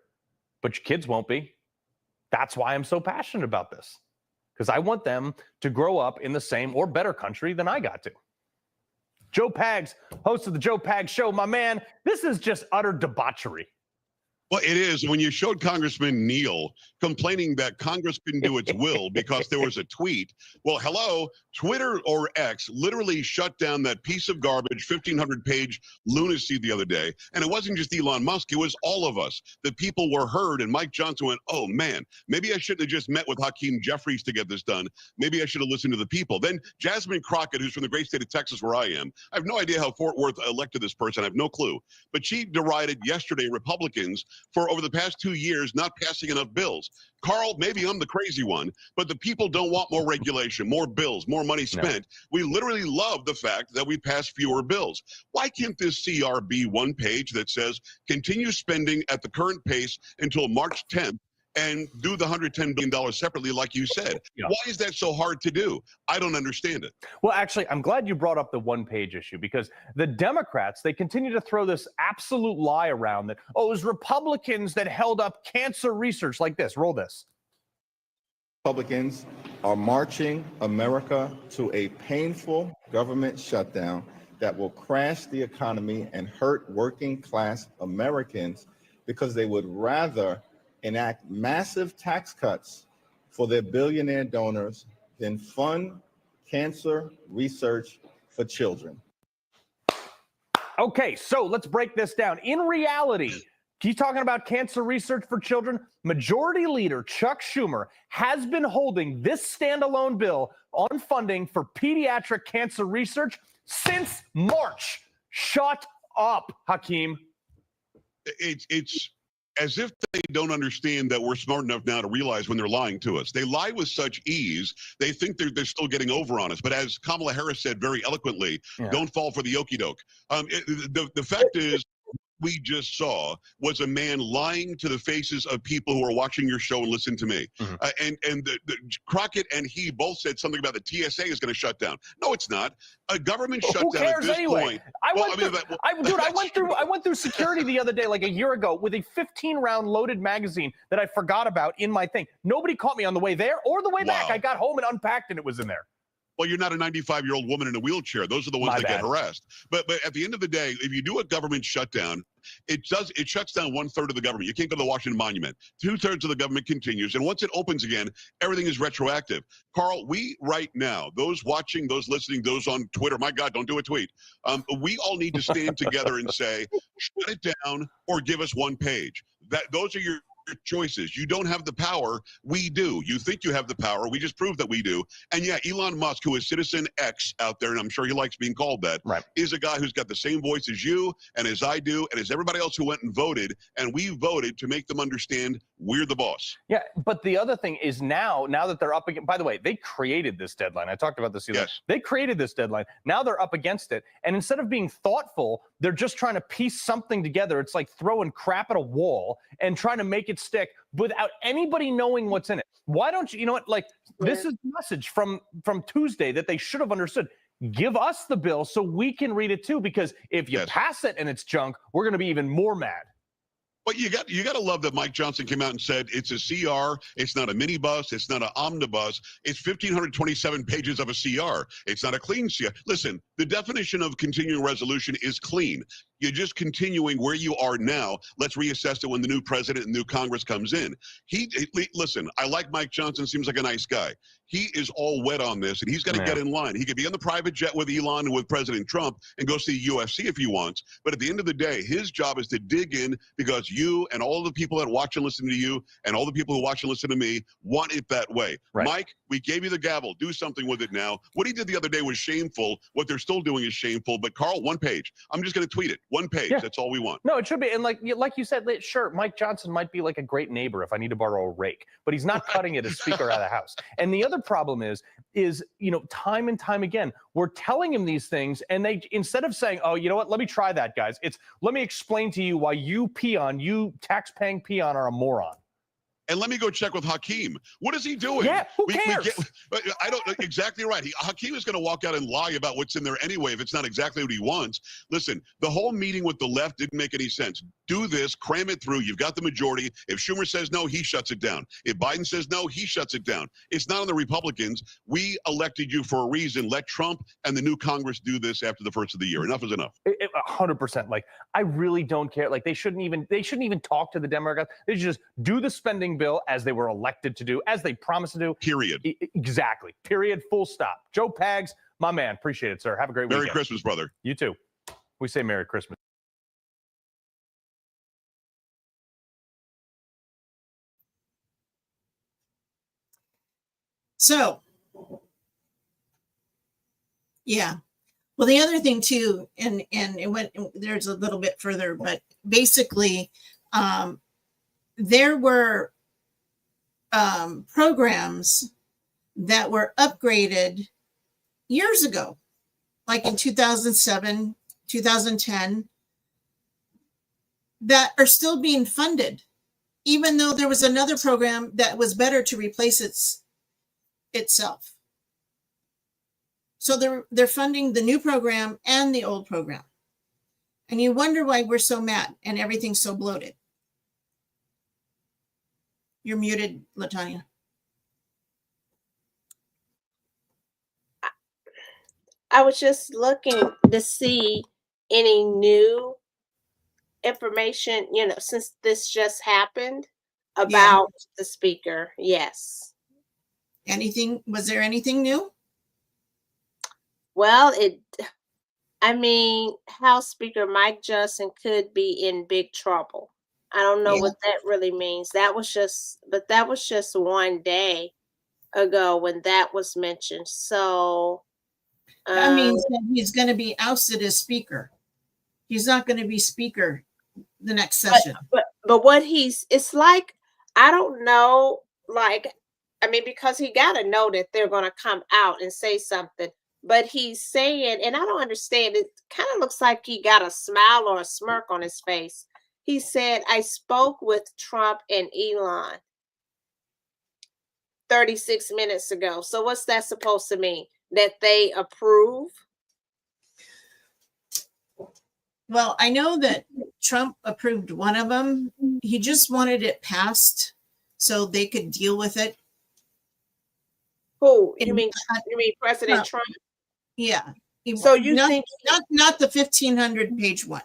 but your kids won't be. That's why I'm so passionate about this, because I want them to grow up in the same or better country than I got to. Joe Pags, host of the Joe Pags Show, my man, this is just utter debauchery. Well, it is. When you showed Congressman Neal complaining that Congress couldn't do its will because there was a tweet. Well, hello, Twitter or X literally shut down that piece of garbage, 1,500-page lunacy the other day. And it wasn't just Elon Musk. It was all of us. The people were heard. And Mike Johnson went, oh, man, maybe I shouldn't have just met with Hakeem Jeffries to get this done. Maybe I should have listened to the people. Then Jasmine Crockett, who's from the great state of Texas, where I am. I have no idea how Fort Worth elected this person. I have no clue. But she derided yesterday Republicans for over the past 2 years not passing enough bills. Carl, maybe I'm the crazy one, but the people don't want more regulation, more bills, more money spent. No. We literally love the fact that we pass fewer bills. Why can't this CR be one page that says continue spending at the current pace until March 10th and do the $110 billion separately, like you said? Yeah. Why is that so hard to do? I don't understand it. Well, actually, I'm glad you brought up the one-page issue, because the Democrats, they continue to throw this absolute lie around that, oh, it was Republicans that held up cancer research like this. Roll this. Republicans are marching America to a painful government shutdown that will crash the economy and hurt working-class Americans because they would rather enact massive tax cuts for their billionaire donors than fund cancer research for children. Okay, so let's break this down. In reality, he's talking about cancer research for children. Majority Leader Chuck Schumer has been holding this standalone bill on funding for pediatric cancer research since March. Shut up, Hakeem. It's as if they don't understand that we're smart enough now to realize when they're lying to us. They lie with such ease, they think they're still getting over on us. But as Kamala Harris said very eloquently, don't fall for the okie doke. The fact is, we just saw was a man lying to the faces of people who are watching your show and listen to me. And Crockett and he both said something about the TSA is going to shut down. No, it's not. A government shutdown at this point. I went through security the other day, like a year ago, with a 15-round loaded magazine that I forgot about in my thing. Nobody caught me on the way there or the way back. I got home and unpacked and it was in there. Well, you're not a 95-year-old woman in a wheelchair. Those are the ones that get harassed. But at the end of the day, if you do a government shutdown, it shuts down 1/3 of the government. You can't go to the Washington Monument. 2/3 of the government continues. And once it opens again, everything is retroactive. Carl, we right now, those watching, those listening, those on Twitter, my God, don't do a tweet. We all need to stand together and say, shut it down or give us one page. Those are your choices. You don't have the power. We do. You think you have the power. We just proved that we do. And yeah, Elon Musk, who is Citizen X out there, and I'm sure he likes being called that, is a guy who's got the same voice as you and as I do and as everybody else who went and voted. And we voted to make them understand we're the boss. Yeah, but the other thing is now that they're up against, by the way, they created this deadline. I talked about this the other day. They created this deadline. Now they're up against it. And instead of being thoughtful, they're just trying to piece something together. It's like throwing crap at a wall and trying to make it stick without anybody knowing what's in it. Why don't you know what, like, this is the message from Tuesday that they should have understood. Give us the bill so we can read it too, because if you pass it and it's junk, we're going to be even more mad. But you got to love that Mike Johnson came out and said it's a CR. It's not a minibus. It's not an omnibus. It's 1,527 pages of a CR. It's not a clean CR. Listen, the definition of continuing resolution is clean. You're just continuing where you are now. Let's reassess it when the new president and new Congress comes in. Listen, I like Mike Johnson. Seems like a nice guy. He is all wet on this, and he's got to get in line. He could be on the private jet with Elon and with President Trump and go see UFC if he wants. But at the end of the day, his job is to dig in, because you and all the people that watch and listen to you and all the people who watch and listen to me want it that way. Mike, we gave you the gavel. Do something with it now. What he did the other day was shameful. What they're still doing is shameful. But Carl, one page. I'm just going to tweet it. 1 page. Yeah. That's all we want. No, it should be. And like you said, sure, Mike Johnson might be like a great neighbor if I need to borrow a rake, but he's not cutting it as Speaker out of the House. And the other problem is, time and time again, we're telling him these things, and they, instead of saying, oh, you know what, let me try that, guys. It's, let me explain to you why you tax-paying peon are a moron. And let me go check with Hakeem. What is he doing? Yeah, who cares? I don't, exactly right. Hakeem is going to walk out and lie about what's in there anyway if it's not exactly what he wants. Listen, the whole meeting with the left didn't make any sense. Do this, cram it through. You've got the majority. If Schumer says no, he shuts it down. If Biden says no, he shuts it down. It's not on the Republicans. We elected you for a reason. Let Trump and the new Congress do this after the first of the year. Enough is enough. 100%. Like, I really don't care. Like, they shouldn't even talk to the Democrats. They should just do the spending bill as they were elected to do, as they promised to do. Period. Exactly. Period. Full stop. Joe Pags, my man. Appreciate it, sir. Have a great weekend. Merry Christmas, brother. You too. We say Merry Christmas. So, yeah. Well, the other thing too, and there's a little bit further, but basically, there were programs that were upgraded years ago, like in 2007, 2010, that are still being funded, even though there was another program that was better to replace itself. So they're funding the new program and the old program. And you wonder why we're so mad and everything's so bloated. You're muted, LaTanya. I was just looking to see any new information, since this just happened about the speaker. Yes. Was there anything new? Well, House Speaker Mike Johnson could be in big trouble. I don't know what that really means. That was just one day ago when that was mentioned. So that means that he's going to be ousted as speaker. He's not going to be speaker the next session. But what it's like, I don't know, because he got to know that they're going to come out and say something. But he's saying, and I don't understand, it kind of looks like he got a smile or a smirk on his face. He said, I spoke with Trump and Elon 36 minutes ago. So what's that supposed to mean? That they approve? Well, I know that Trump approved one of them. He just wanted it passed so they could deal with it. Who? You mean President Trump? Yeah. So you think not the 1,500 page one?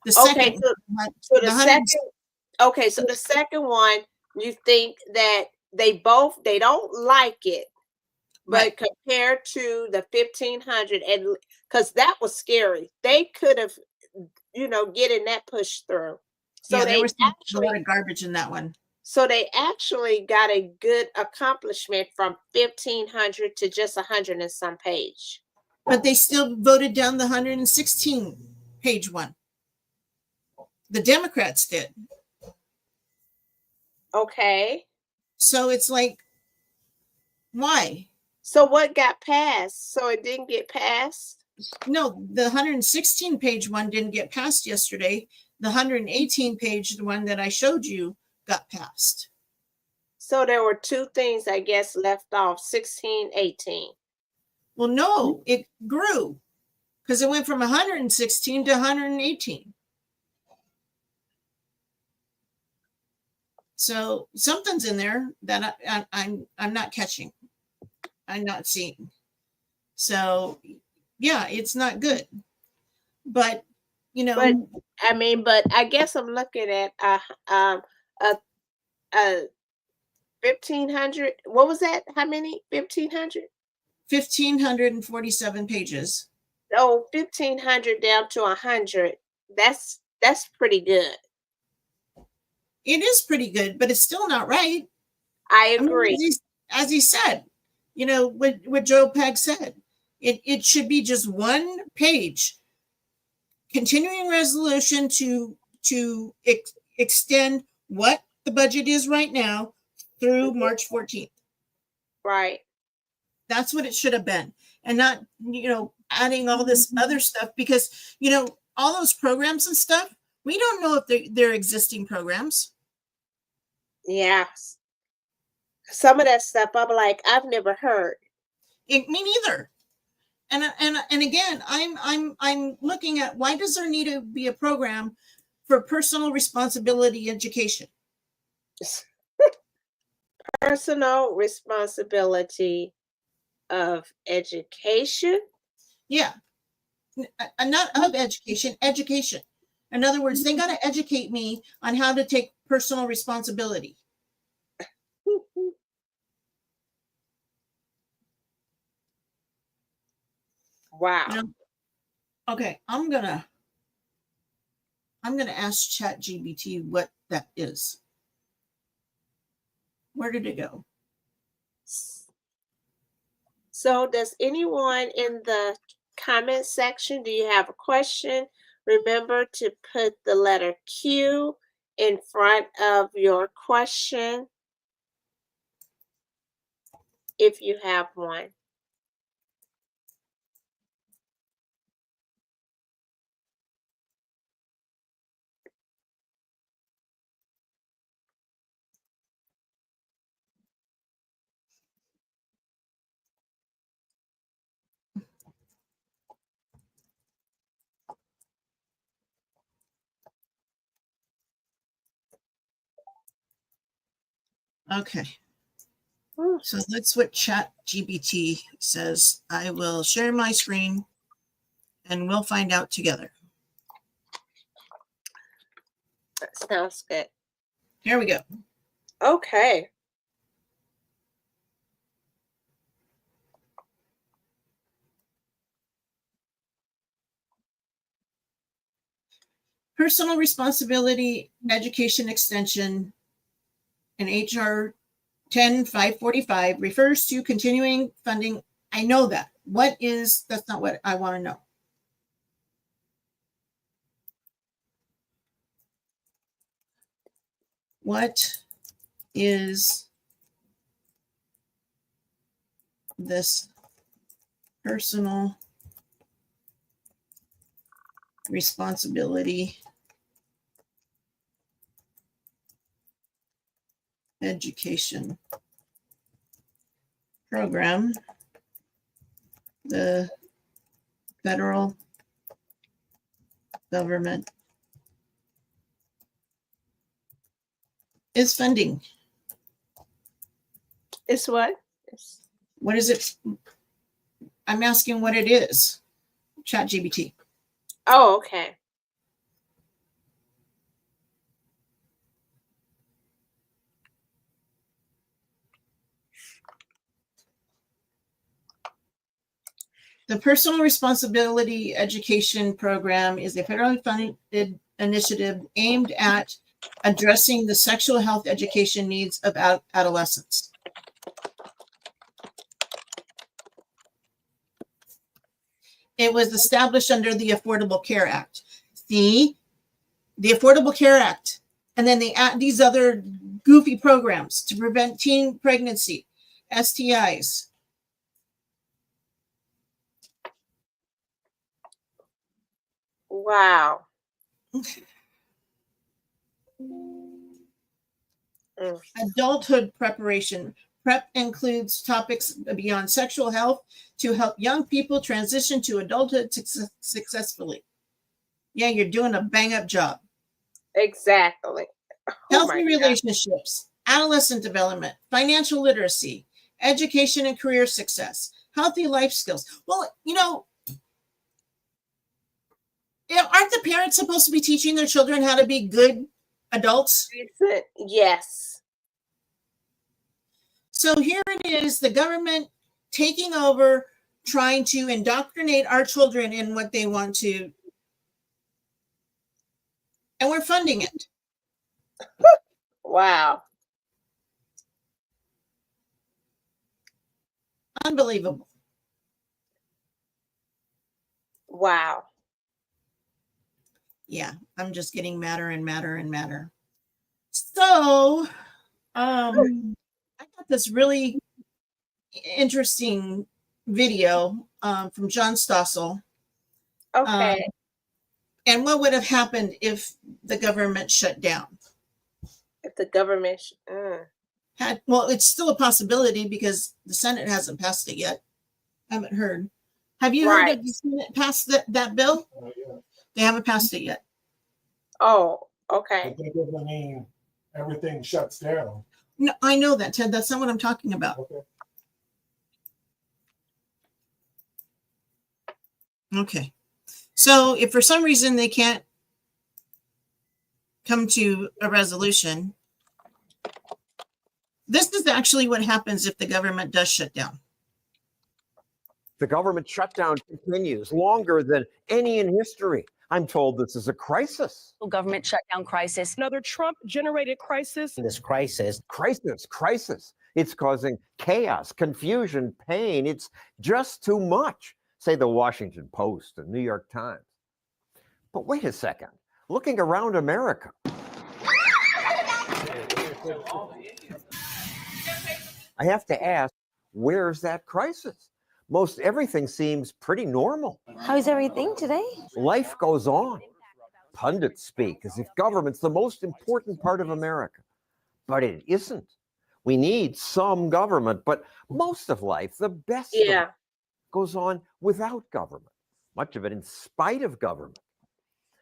The okay, second. So the second one, you think that they don't like it, but compared to the 1,500, and because that was scary, they could have, getting that pushed through. So there was a lot of garbage in that one. So they actually got a good accomplishment from 1,500 to just 100 and some page. But they still voted down the 116 page one. The Democrats did. Okay. So it's like, why? So what got passed? So it didn't get passed? No, the 116 page one didn't get passed yesterday. The 118 page, the one that I showed you, got passed. So there were two things, I guess, left off, 16, 18. Well, no, it grew because it went from 116 to 118. So something's in there that I'm not catching. I'm not seeing. So yeah, it's not good. But but I guess I'm looking at 1,500. What was that? How many? 1,500? 1,547 pages. Oh, 1,500 down to 100. That's pretty good. It is pretty good, but it's still not right. I agree. As he said, what Joe Pag said, it should be just one page continuing resolution to extend what the budget is right now through March 14th. Right. That's what it should have been, and not, adding all this other stuff, because, all those programs and stuff, we don't know if they're existing programs. Yes. Some of that stuff I'm like, I've never heard. Me neither. And again, I'm looking at, why does there need to be a program for personal responsibility education? Personal responsibility of education. Yeah. Not of education. In other words, they got to educate me on how to take personal responsibility. Wow. Okay, I'm gonna ask ChatGPT what that is. Where did it go? So does anyone in the comment section, do you have a question? Remember to put the letter Q in front of your question if you have one. Okay. So that's what ChatGPT says. I will share my screen and we'll find out together. That sounds good. Here we go. Okay. Personal responsibility education extension in HR 10545 refers to continuing funding. I know that. That's not what I want to know. What is this personal responsibility education program the federal government is funding? It's what? What is it? I'm asking what it is. ChatGPT. Oh, okay. The Personal Responsibility Education Program is a federally funded initiative aimed at addressing the sexual health education needs of adolescents. It was established under the Affordable Care Act. The Affordable Care Act, and then they add these other goofy programs to prevent teen pregnancy, STIs. Wow. Adulthood preparation. PrEP includes topics beyond sexual health to help young people transition to adulthood successfully. Yeah, you're doing a bang-up job. Exactly. Healthy relationships, adolescent development, financial literacy, education and career success, healthy life skills. Well, aren't the parents supposed to be teaching their children how to be good adults? Yes. So here it is, the government taking over, trying to indoctrinate our children in what they want to, and we're funding it. Wow. Unbelievable. Wow. Yeah, I'm just getting madder and madder and madder. So, I got this really interesting video from John Stossel. Okay. And what would have happened if the government shut down? If the government Well, it's still a possibility because the Senate hasn't passed it yet. I haven't heard. Have you heard of the Senate pass that bill? Yeah. They haven't passed it yet. Oh, okay. But that doesn't mean everything shuts down. No, I know that, Ted. That's not what I'm talking about. Okay. Okay. So if for some reason they can't come to a resolution, this is actually what happens if the government does shut down. The government shutdown continues longer than any in history. I'm told this is a crisis. Government shutdown crisis. Another Trump-generated crisis. This crisis. It's causing chaos, confusion, pain. It's just too much, say the Washington Post and New York Times. But wait a second. Looking around America. I have to ask, where's that crisis? Most everything seems pretty normal. How's everything today? Life goes on. Pundits speak as if government's the most important part of America. But it isn't. We need some government, but most of life, the best of it, goes on without government. Much of it in spite of government.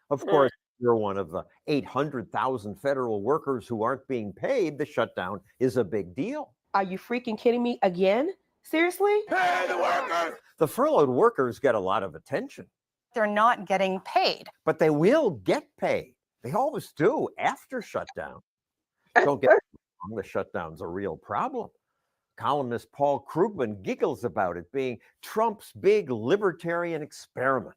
Of course, you're one of the 800,000 federal workers who aren't being paid. The shutdown is a big deal. Are you freaking kidding me again? Seriously? Pay the workers! The furloughed workers get a lot of attention. They're not getting paid. But they will get paid. They always do after shutdown. Don't get me wrong, the shutdown's a real problem. Columnist Paul Krugman giggles about it being Trump's big libertarian experiment.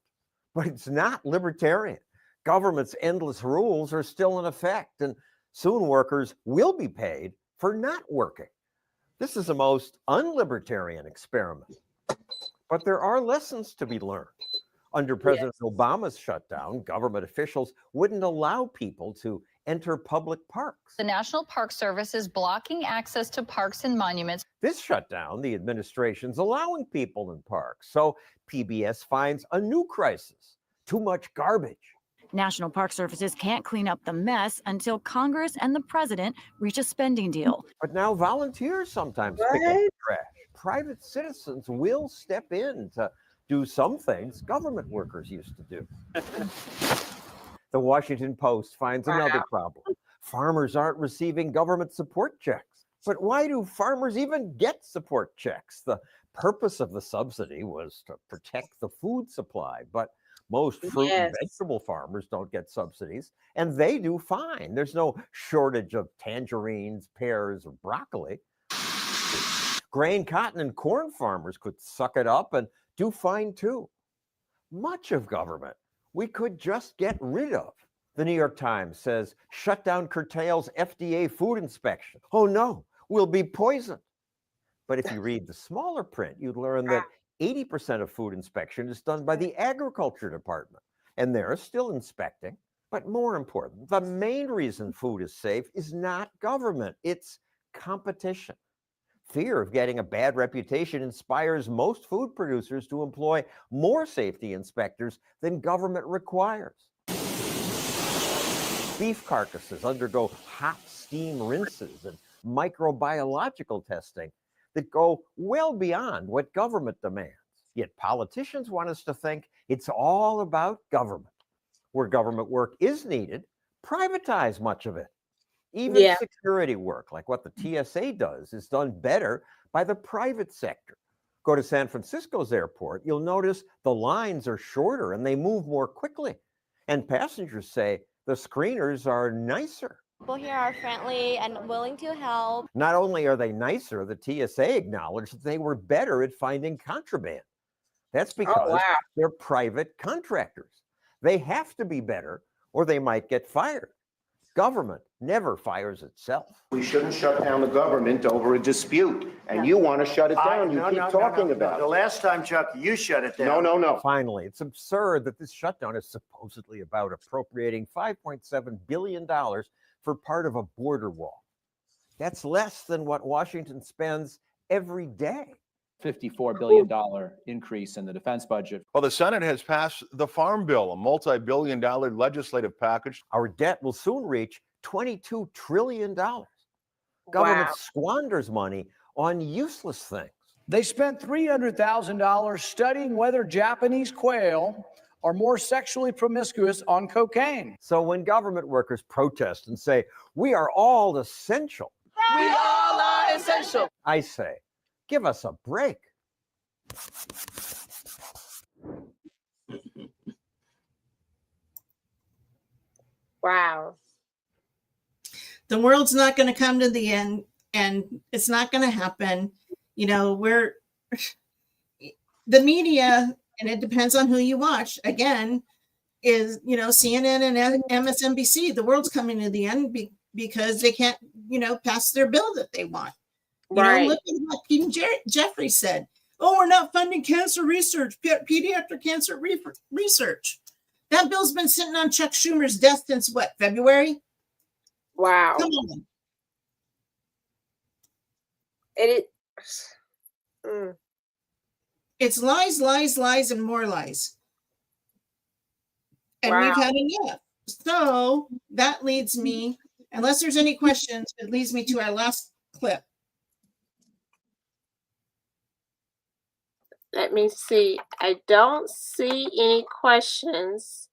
But it's not libertarian. Government's endless rules are still in effect, and soon workers will be paid for not working. This is a most unlibertarian experiment. But there are lessons to be learned. Under President Obama's shutdown, government officials wouldn't allow people to enter public parks. The National Park Service is blocking access to parks and monuments. This shutdown, the administration's allowing people in parks. So PBS finds a new crisis, too much garbage. National Park Services can't clean up the mess until Congress and the president reach a spending deal. But now volunteers sometimes pick up the trash. Private citizens will step in to do some things government workers used to do. The Washington Post finds another problem. Farmers aren't receiving government support checks. But why do farmers even get support checks? The purpose of the subsidy was to protect the food supply, but most fruit and vegetable farmers don't get subsidies, and they do fine. There's no shortage of tangerines, pears, or broccoli. Grain, cotton, and corn farmers could suck it up and do fine too. Much of government we could just get rid of. The New York Times says shutdown curtails FDA food inspection. Oh no, we'll be poisoned. But if you read the smaller print, you'd learn that 80% of food inspection is done by the Agriculture Department, and they're still inspecting. But more important, the main reason food is safe is not government, it's competition. Fear of getting a bad reputation inspires most food producers to employ more safety inspectors than government requires. Beef carcasses undergo hot steam rinses and microbiological testing that go well beyond what government demands. Yet politicians want us to think it's all about government. Where government work is needed, privatize much of it. Even security work, like what the TSA does, is done better by the private sector. Go to San Francisco's airport, you'll notice the lines are shorter and they move more quickly. And passengers say the screeners are nicer. People here are friendly and willing to help. Not only are they nicer, the TSA acknowledged that they were better at finding contraband. That's because they're private contractors. They have to be better or they might get fired. Government never fires itself. We shouldn't shut down the government over a dispute, and you want to shut it down. You keep talking about it. The last time, Chuck, you shut it down. No. Finally, it's absurd that this shutdown is supposedly about appropriating $5.7 billion for part of a border wall. That's less than what Washington spends every day. $54 billion increase in the defense budget. Well, the Senate has passed the Farm Bill, a multi-billion-dollar legislative package. Our debt will soon reach $22 trillion. Government squanders money on useless things. They spent $300,000 studying whether Japanese quail are more sexually promiscuous on cocaine. So when government workers protest and say, we are all essential. We all are essential. I say, give us a break. Wow. The world's not going to come to the end, and it's not going to happen. You know, the media, and it depends on who you watch, again, is, you know, CNN and MSNBC. The world's coming to the end because they can't, you know, pass their bill that they want. You know, look at what Pete Jeffrey said. Oh, we're not funding cancer research, pediatric cancer research. That bill's been sitting on Chuck Schumer's desk since what, February? Wow. Come on. It's lies, lies, lies, and more lies. And we've had enough. So that leads me, unless there's any questions, it leads me to our last clip. Let me see. I don't see any questions.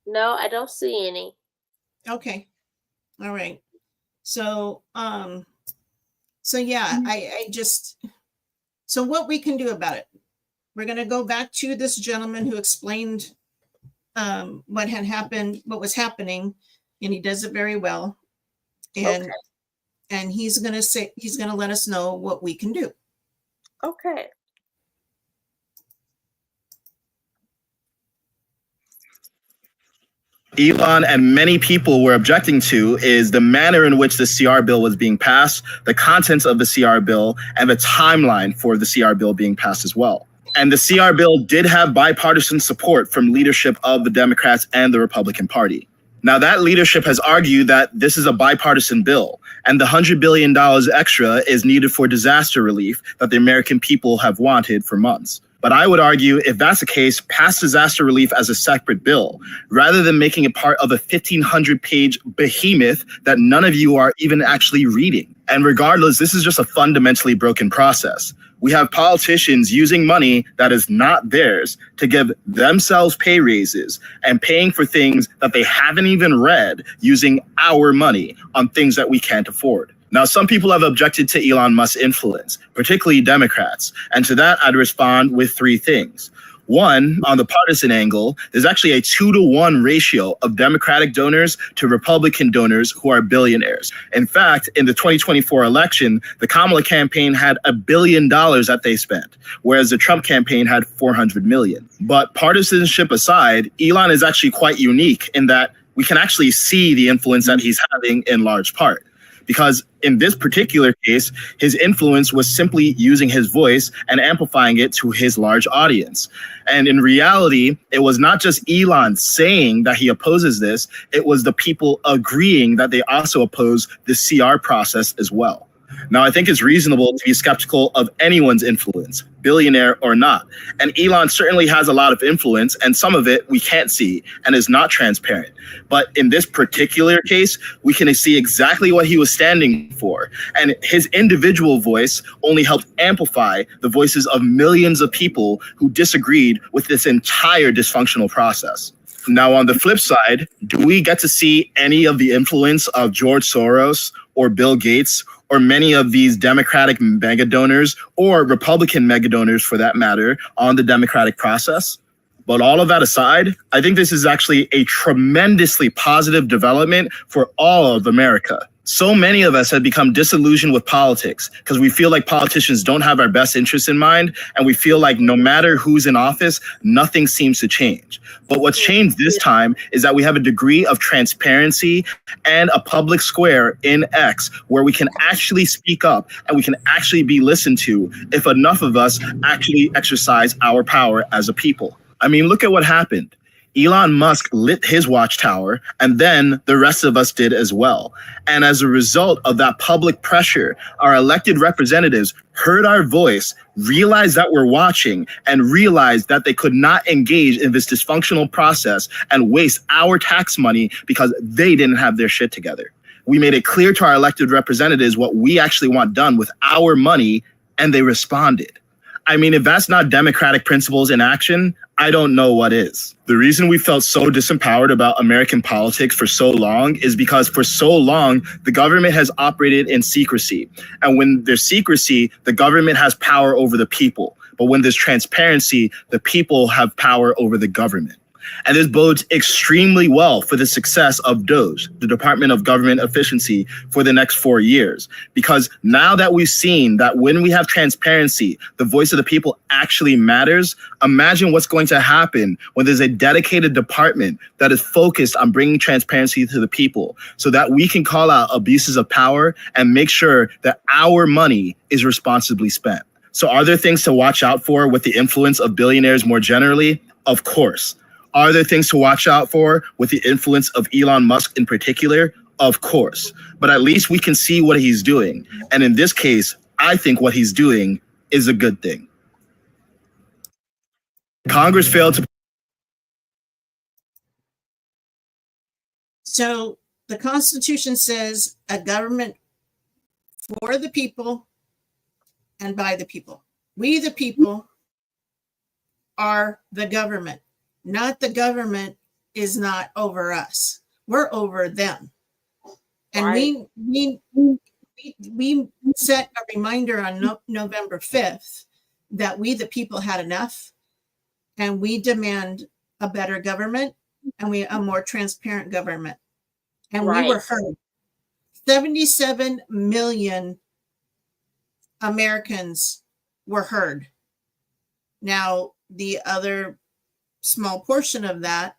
No, I don't see any. Okay. All right. So, yeah, so what we can do about it, we're going to go back to this gentleman who explained what had happened, what was happening, and he does it very well. And he's going to let us know what we can do. Okay. Elon and many people were objecting to is the manner in which the CR bill was being passed, the contents of the CR bill, and the timeline for the CR bill being passed as well. And the CR bill did have bipartisan support from leadership of the Democrats and the Republican Party. Now, that leadership has argued that this is a bipartisan bill, and the $100 billion extra is needed for disaster relief that the American people have wanted for months. But I would argue, if that's the case, pass disaster relief as a separate bill, rather than making it part of a 1,500-page behemoth that none of you are even actually reading. And regardless, this is just a fundamentally broken process. We have politicians using money that is not theirs to give themselves pay raises and paying for things that they haven't even read, using our money on things that we can't afford. Now, some people have objected to Elon Musk's influence, particularly Democrats. And to that, I'd respond with three things. One, on the partisan angle, there's actually a 2-to-1 ratio of Democratic donors to Republican donors who are billionaires. In fact, in the 2024 election, the Kamala campaign had $1 billion that they spent, whereas the Trump campaign had $400 million. But partisanship aside, Elon is actually quite unique in that we can actually see the influence that he's having in large part. Because in this particular case, his influence was simply using his voice and amplifying it to his large audience. And in reality, it was not just Elon saying that he opposes this, it was the people agreeing that they also oppose the CR process as well. Now, I think it's reasonable to be skeptical of anyone's influence, billionaire or not. And Elon certainly has a lot of influence, and some of it we can't see and is not transparent. But in this particular case, we can see exactly what he was standing for. And his individual voice only helped amplify the voices of millions of people who disagreed with this entire dysfunctional process. Now, on the flip side, do we get to see any of the influence of George Soros or Bill Gates or many of these Democratic mega donors or Republican mega donors for that matter on the democratic process? But all of that aside, I think this is actually a tremendously positive development for all of America. So many of us have become disillusioned with politics because we feel like politicians don't have our best interests in mind, and we feel like no matter who's in office, nothing seems to change. But what's changed this time is that we have a degree of transparency and a public square in X where we can actually speak up and we can actually be listened to if enough of us actually exercise our power as a people. I mean, look at what happened. Elon Musk lit his watchtower, and then the rest of us did as well. And as a result of that public pressure, our elected representatives heard our voice, realized that we're watching, and realized that they could not engage in this dysfunctional process and waste our tax money because they didn't have their shit together. We made it clear to our elected representatives what we actually want done with our money, and they responded. I mean, if that's not democratic principles in action, I don't know what is. The reason we felt so disempowered about American politics for so long is because for so long, the government has operated in secrecy. And when there's secrecy, the government has power over the people. But when there's transparency, the people have power over the government. And this bodes extremely well for the success of DOGE, the Department of Government Efficiency, for the next 4 years. Because now that we've seen that when we have transparency, the voice of the people actually matters, imagine what's going to happen when there's a dedicated department that is focused on bringing transparency to the people so that we can call out abuses of power and make sure that our money is responsibly spent. So are there things to watch out for with the influence of billionaires more generally? Of course. Are there things to watch out for with the influence of Elon Musk in particular? Of course. But at least we can see what he's doing. And in this case, I think what he's doing is a good thing. Congress failed to... So the Constitution says a government for the people and by the people. We, the people, are the government. Not the government is not over us. We're over them. And we set a reminder on November 5th that we, the people, had enough, and we demand a better government and a more transparent government. And we were heard. 77 million Americans were heard. Now, the other small portion of that,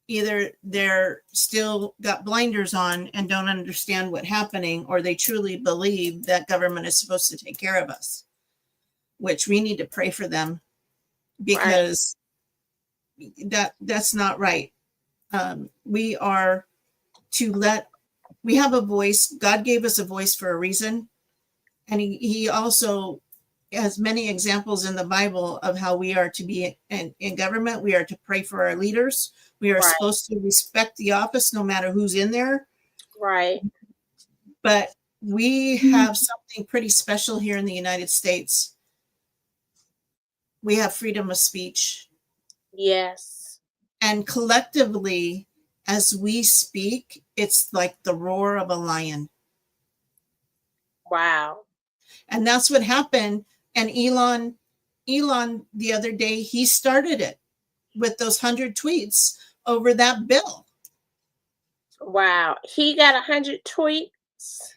either they're still got blinders on and don't understand what's happening, or they truly believe that government is supposed to take care of us, which we need to pray for them, because that's not right. We are to we have a voice. God gave us a voice for a reason. And he also has many examples in the Bible of how we are to be in government. We are to pray for our leaders. We are supposed to respect the office no matter who's in there. Right. But we have something pretty special here in the United States. We have freedom of speech. Yes. And collectively, as we speak, it's like the roar of a lion. Wow. And that's what happened. And Elon the other day, he started it with those 100 tweets over that bill. Wow. He got 100 tweets.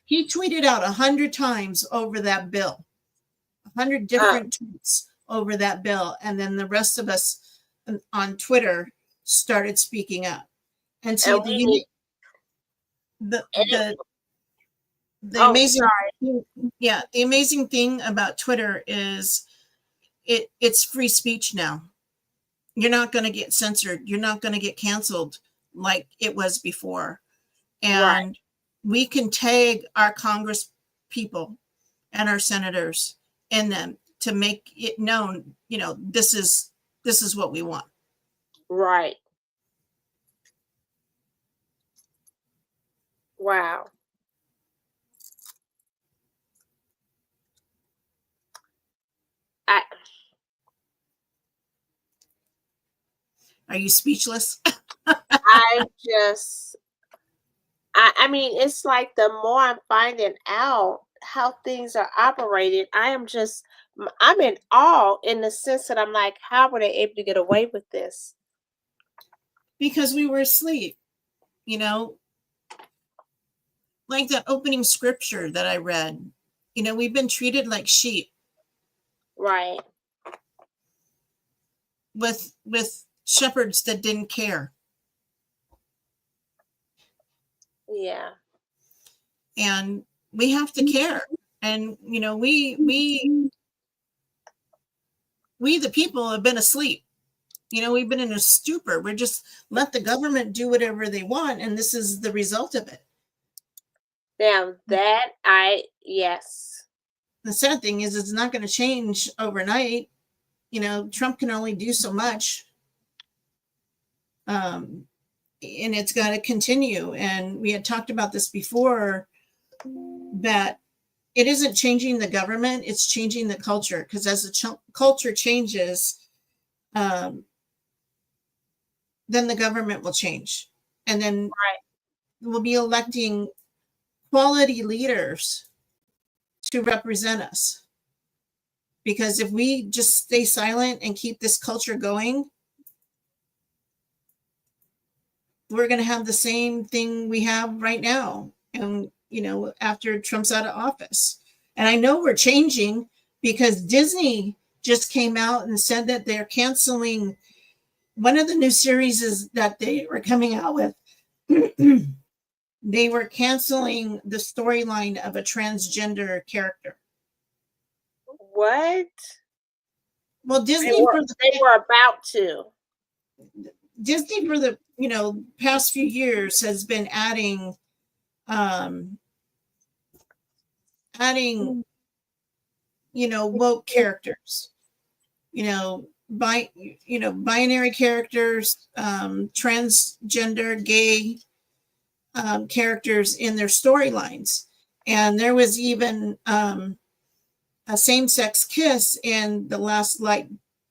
He tweeted out 100 times over that bill, 100 different tweets over that bill. And then the rest of us on Twitter started speaking up. And so the amazing thing about Twitter is it's free speech now. You're not going to get censored. You're not going to get canceled like it was before. And we can tag our Congress people and our senators in them to make it known, this is what we want. Right. Wow. Are you speechless? I mean, it's like the more I'm finding out how things are operated, I'm in awe, in the sense that I'm like, how were they able to get away with this? Because we were asleep, like that opening scripture that I read. You know, we've been treated like sheep. Right. With shepherds that didn't care. Yeah. And we have to care. And you know, we the people have been asleep. You know, we've been in a stupor. We're just let the government do whatever they want, and this is the result of it. Now yes. The sad thing is it's not going to change overnight. You know, Trump can only do so much. And it's got to continue. And we had talked about this before, that it isn't changing the government, it's changing the culture. Because as the culture changes, then the government will change. And then we'll be electing quality leaders to represent us. Because if we just stay silent and keep this culture going, we're going to have the same thing we have right now. And, you know, after Trump's out of office. And I know we're changing because Disney just came out and said that they're canceling one of the new series that they were coming out with. They were canceling the storyline of a transgender character. What? Well, Disney they were about to. Disney for the, you know, past few years has been adding you know, woke characters, you know, binary characters, transgender, gay characters in their storylines. And there was even a same-sex kiss in the last Light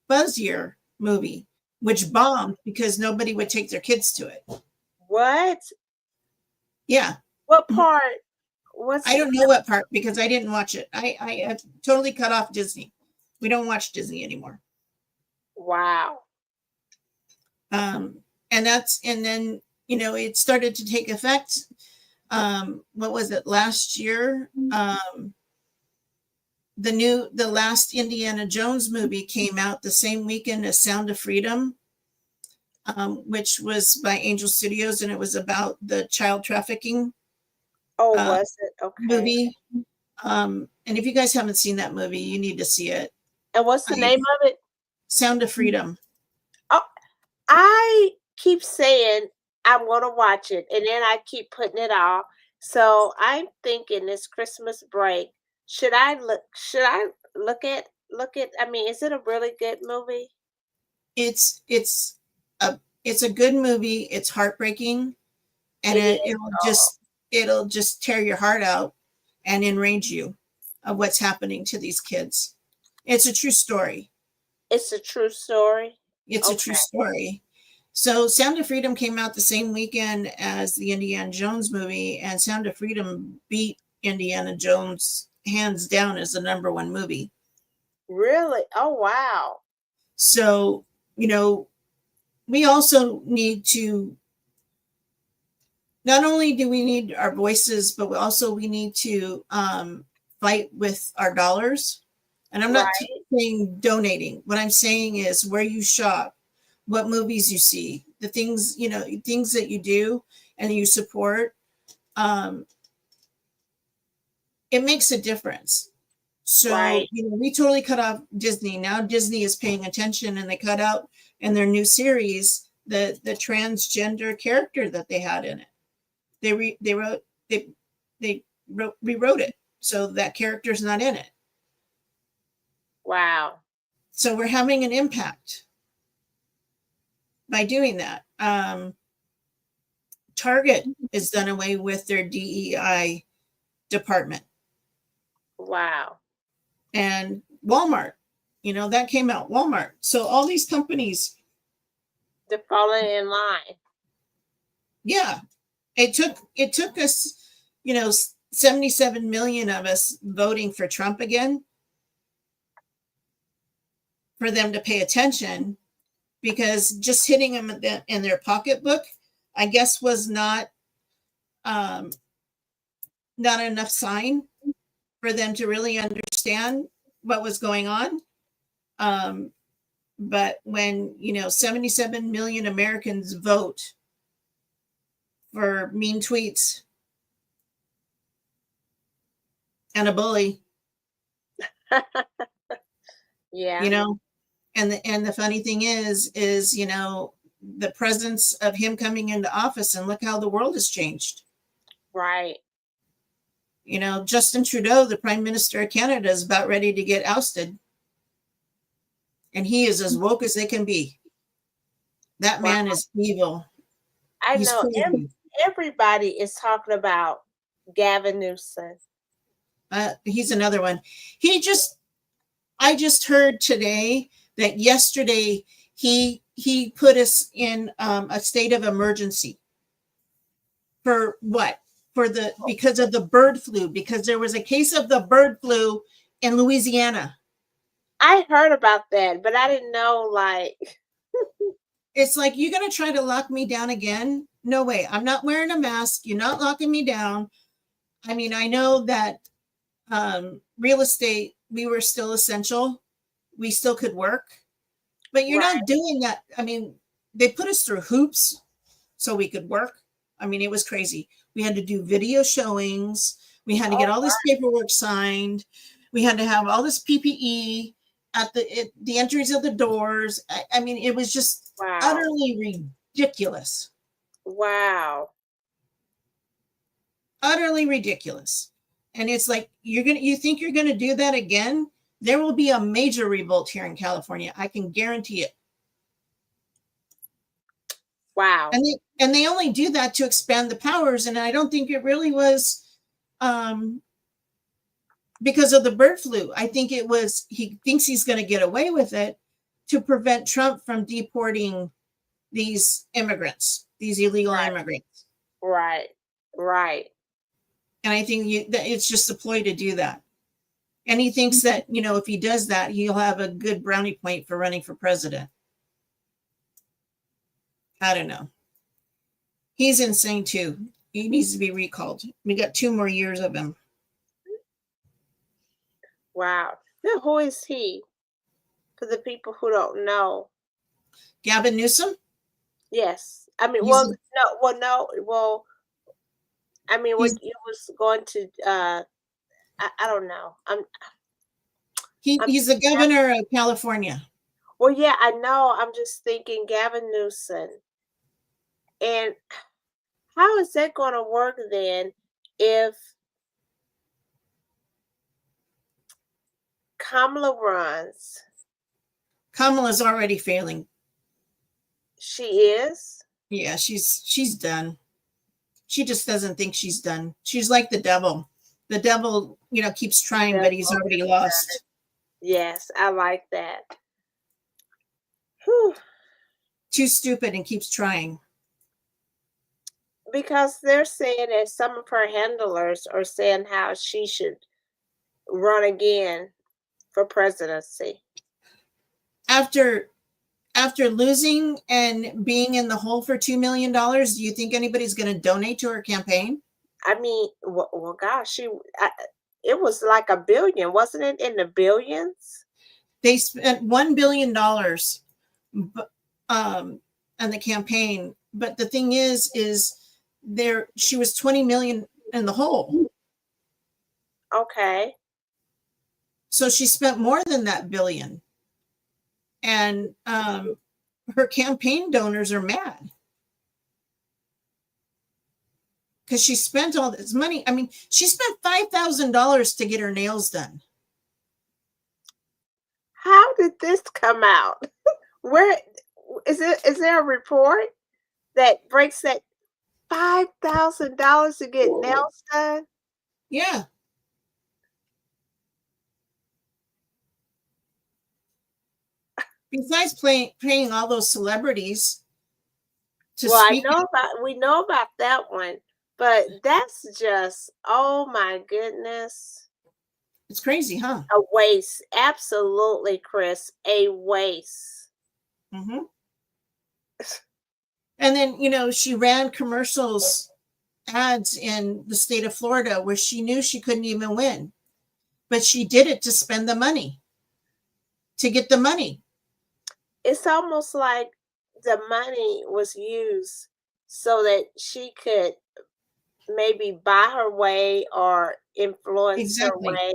Buzz-Year movie, which bombed because nobody would take their kids to it. What? Yeah. What part? I don't know what part because I didn't watch it. I have totally cut off Disney. We don't watch Disney anymore. Wow. And then, you know, it started to take effect. What was it, last year? The last Indiana Jones movie came out the same weekend as Sound of Freedom, which was by Angel Studios, and it was about the child trafficking. Oh, was it? Okay. Movie. And if you guys haven't seen that movie, you need to see it. And what's the name of it? Sound of Freedom. Oh, I keep saying I'm going to watch it, and then I keep putting it off. So I'm thinking this Christmas break, should I look at, I mean, is it a really good movie? It's a good movie. It's heartbreaking, and it'll just tear your heart out and enrage you of what's happening to these kids. It's a true story. It's a true story? It's a true story. So Sound of Freedom came out the same weekend as the Indiana Jones movie, and Sound of Freedom beat Indiana Jones hands down as the #1 movie. Really? Oh, wow. So, you know, we also need to, not only do we need our voices, but we need to fight with our dollars. And I'm not saying donating. What I'm saying is where you shop, what movies you see, the things, you know, things that you do and you support. It makes a difference. So, you know, we totally cut off Disney. Now Disney is paying attention, and they cut out in their new series the transgender character that they had in it. They rewrote it so that character's not in it. Wow. So we're having an impact by doing that. Target has done away with their DEI department. Wow. And Walmart, you know, that came out, Walmart. So all these companies, they're falling in line. Yeah. It took us, you know, 77 million of us voting for Trump again for them to pay attention, because just hitting them in their pocketbook, I guess, was not not enough sign for them to really understand what was going on. But when, 77 million Americans vote for mean tweets and a bully, Yeah. and the funny thing is, the presence of him coming into office, and look how the world has changed. Right. Justin Trudeau, the Prime Minister of Canada, is about ready to get ousted. And he is as woke as they can be. That man is evil. I He's know crazy. everybody is talking about Gavin Newsom. He's another one. I just heard today that yesterday he put us in a state of emergency. For what? Because of the bird flu, because there was a case of the bird flu in Louisiana. I heard about that, but I didn't know, It's like, you're going to try to lock me down again? No way. I'm not wearing a mask. You're not locking me down. I mean, I know that real estate, we were still essential. We still could work. But you're not doing that. I mean, they put us through hoops so we could work. I mean, it was crazy. We had to do video showings. We had to get all this paperwork signed. We had to have all this PPE at the entries of the doors. I mean, it was just utterly ridiculous. Wow. Utterly ridiculous. And it's like, you think you're gonna do that again? There will be a major revolt here in California. I can guarantee it. Wow. And they only do that to expand the powers. And I don't think it really was because of the bird flu. I think it was, he thinks he's going to get away with it to prevent Trump from deporting these immigrants, these illegal immigrants. Right. And I think that it's just a ploy to do that. And he thinks that, if he does that, he'll have a good brownie point for running for president. I don't know. He's insane too. He needs to be recalled. We got 2 more years of him. Wow. Now, who is he? For the people who don't know. Gavin Newsom? Yes. I mean, I mean, what you was going to, I don't know. He's the governor of California. Well, yeah, I know. I'm just thinking Gavin Newsom. And how is that going to work then if Kamala runs? Kamala's already failing. She is? Yeah, she's done. She just doesn't think she's done. She's like the devil. The devil, keeps trying, but he's already lost. Yes, I like that. Whew. Too stupid and keeps trying. Because they're saying that some of her handlers are saying how she should run again for presidency. After losing and being in the hole for $2 million, do you think anybody's going to donate to her campaign? I mean, well gosh, it was like $1 billion, wasn't it? In the billions? They spent $1 billion on the campaign. But the thing is she was 20 million in the hole. Okay. So she spent more than that billion. And her campaign donors are mad because she spent all this money. I mean, she spent $5,000 to get her nails done. How did this come out? Where is there a report that breaks that $5,000 to get nails done? Yeah. Besides paying all those celebrities to speak. We know about that one, but that's just, oh my goodness. It's crazy, huh? A waste. Absolutely, Chris. A waste. Mm-hmm. And then, she ran commercials ads in the state of Florida where she knew she couldn't even win, but she did it to spend the money, to get the money. It's almost like the money was used so that she could maybe buy her way or influence her Exactly. way.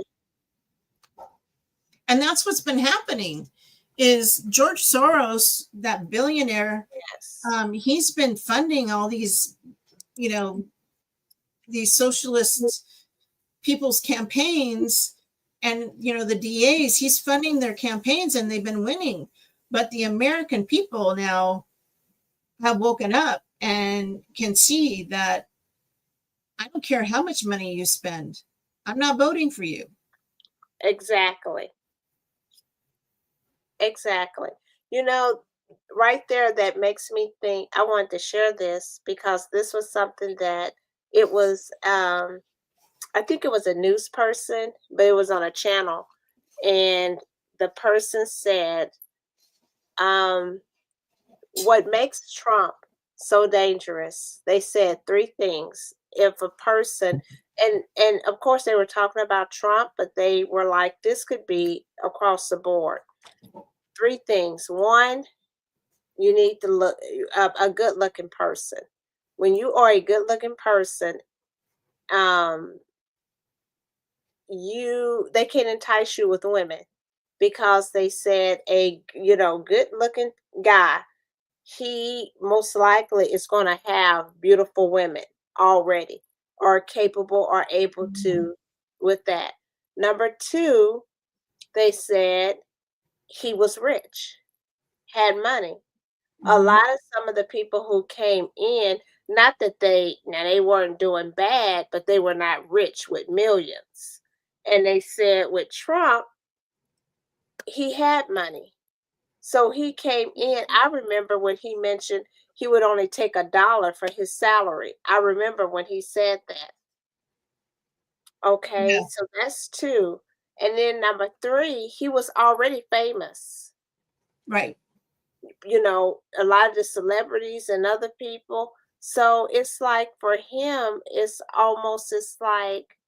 And that's what's been happening is George Soros, that billionaire, Yes. He's been funding all these, these socialist people's campaigns, and, the DAs, he's funding their campaigns and they've been winning. But the American people now have woken up and can see that I don't care how much money you spend. I'm not voting for you. Exactly. Exactly. Right there, that makes me think I wanted to share this because this was something that it was, I think it was a news person, but it was on a channel. And the person said, what makes Trump so dangerous? They said 3 things. If a person, and of course they were talking about Trump, but they were like, this could be across the board. 3 things. 1, you need to look a good-looking person. When you are a good-looking person, they can entice you with women because they said a good-looking guy, he most likely is going to have beautiful women already, or capable or able to with that. Number 2, they said he was rich, had money. A lot of some of the people who came in, not that they weren't doing bad, but they were not rich with millions. And they said with Trump, he had money. So he came in. I remember when he mentioned he would only take $1 for his salary. I remember when he said that. Okay, Yeah. so that's 2. And then number 3, he was already famous. Right. A lot of the celebrities and other people. So it's like for him, it's like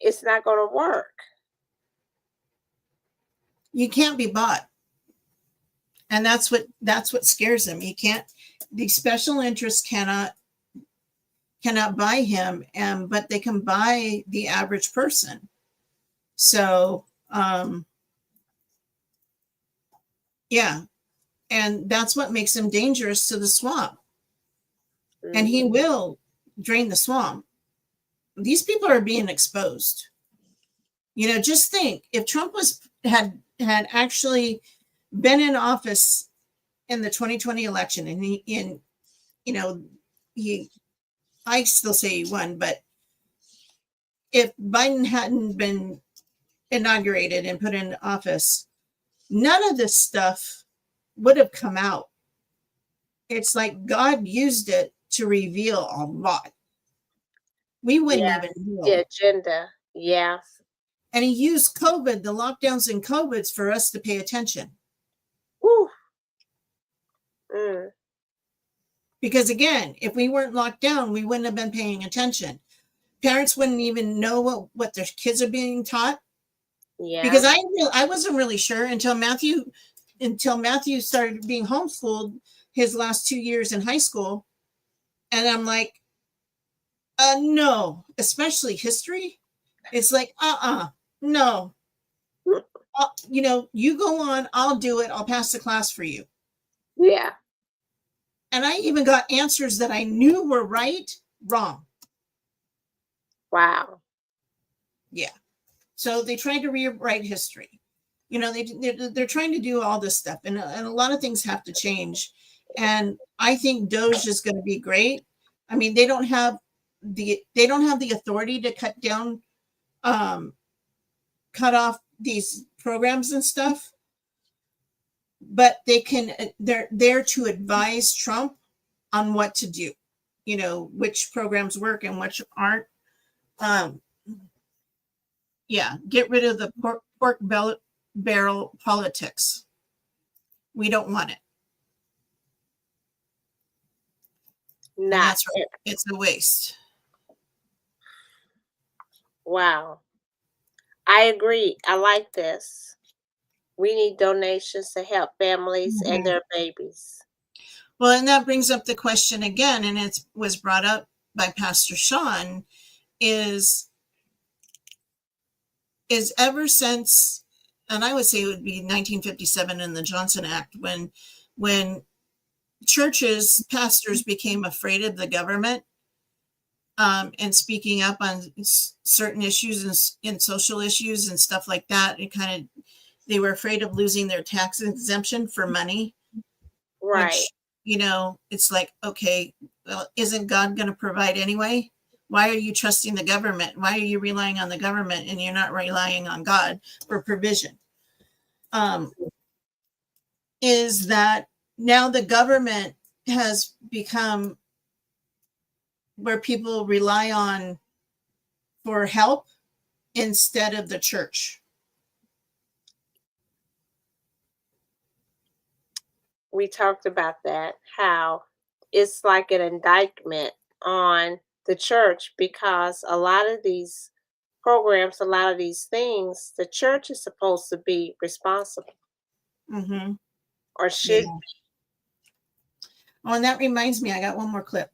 it's not going to work. You can't be bought. And that's what scares him. The special interests cannot buy him, but they can buy the average person. So, yeah. And that's what makes him dangerous to the swamp. And he will drain the swamp. These people are being exposed. Just think if Trump had actually been in office in the 2020 election, and I still say he won, but if Biden hadn't been inaugurated and put in office, none of this stuff would have come out. It's like God used it to reveal a lot. We wouldn't even know. The agenda. Yeah. And he used COVID, the lockdowns and COVIDs, for us to pay attention. Woo. Because again, if we weren't locked down, we wouldn't have been paying attention. Parents wouldn't even know what their kids are being taught. Yeah. Because I wasn't really sure until Matthew started being homeschooled his last 2 years in high school. And I'm like, no, especially history. It's like, no. You go on, I'll do it. I'll pass the class for you. Yeah. And I even got answers that I knew were right, wrong. Wow. Yeah. So they tried to rewrite history. They're trying to do all this stuff, and a lot of things have to change. And I think Doge is going to be great. I mean, they don't have the authority to cut off these programs and stuff, but they're there to advise Trump on what to do, which programs work and which aren't. Get rid of the pork barrel politics. We don't want it. And that's right. It's a waste. Wow. I agree. I like this. We need donations to help families and their babies. Well, and that brings up the question again, and it was brought up by Pastor Sean, is ever since, and I would say it would be 1957 in the Johnson Act, when churches, pastors became afraid of the government and speaking up on certain issues and social issues and stuff like that. They were afraid of losing their tax exemption for money. Right. Which, it's like, okay, well, isn't God going to provide anyway? Why are you trusting the government? Why are you relying on the government and you're not relying on God for provision? Is that now the government has become where people rely on for help instead of the church. We talked about that, how it's like an indictment on the church, because a lot of these programs, a lot of these things, the church is supposed to be responsible. Mm-hmm. Or should be. Oh, and that reminds me, I got one more clip.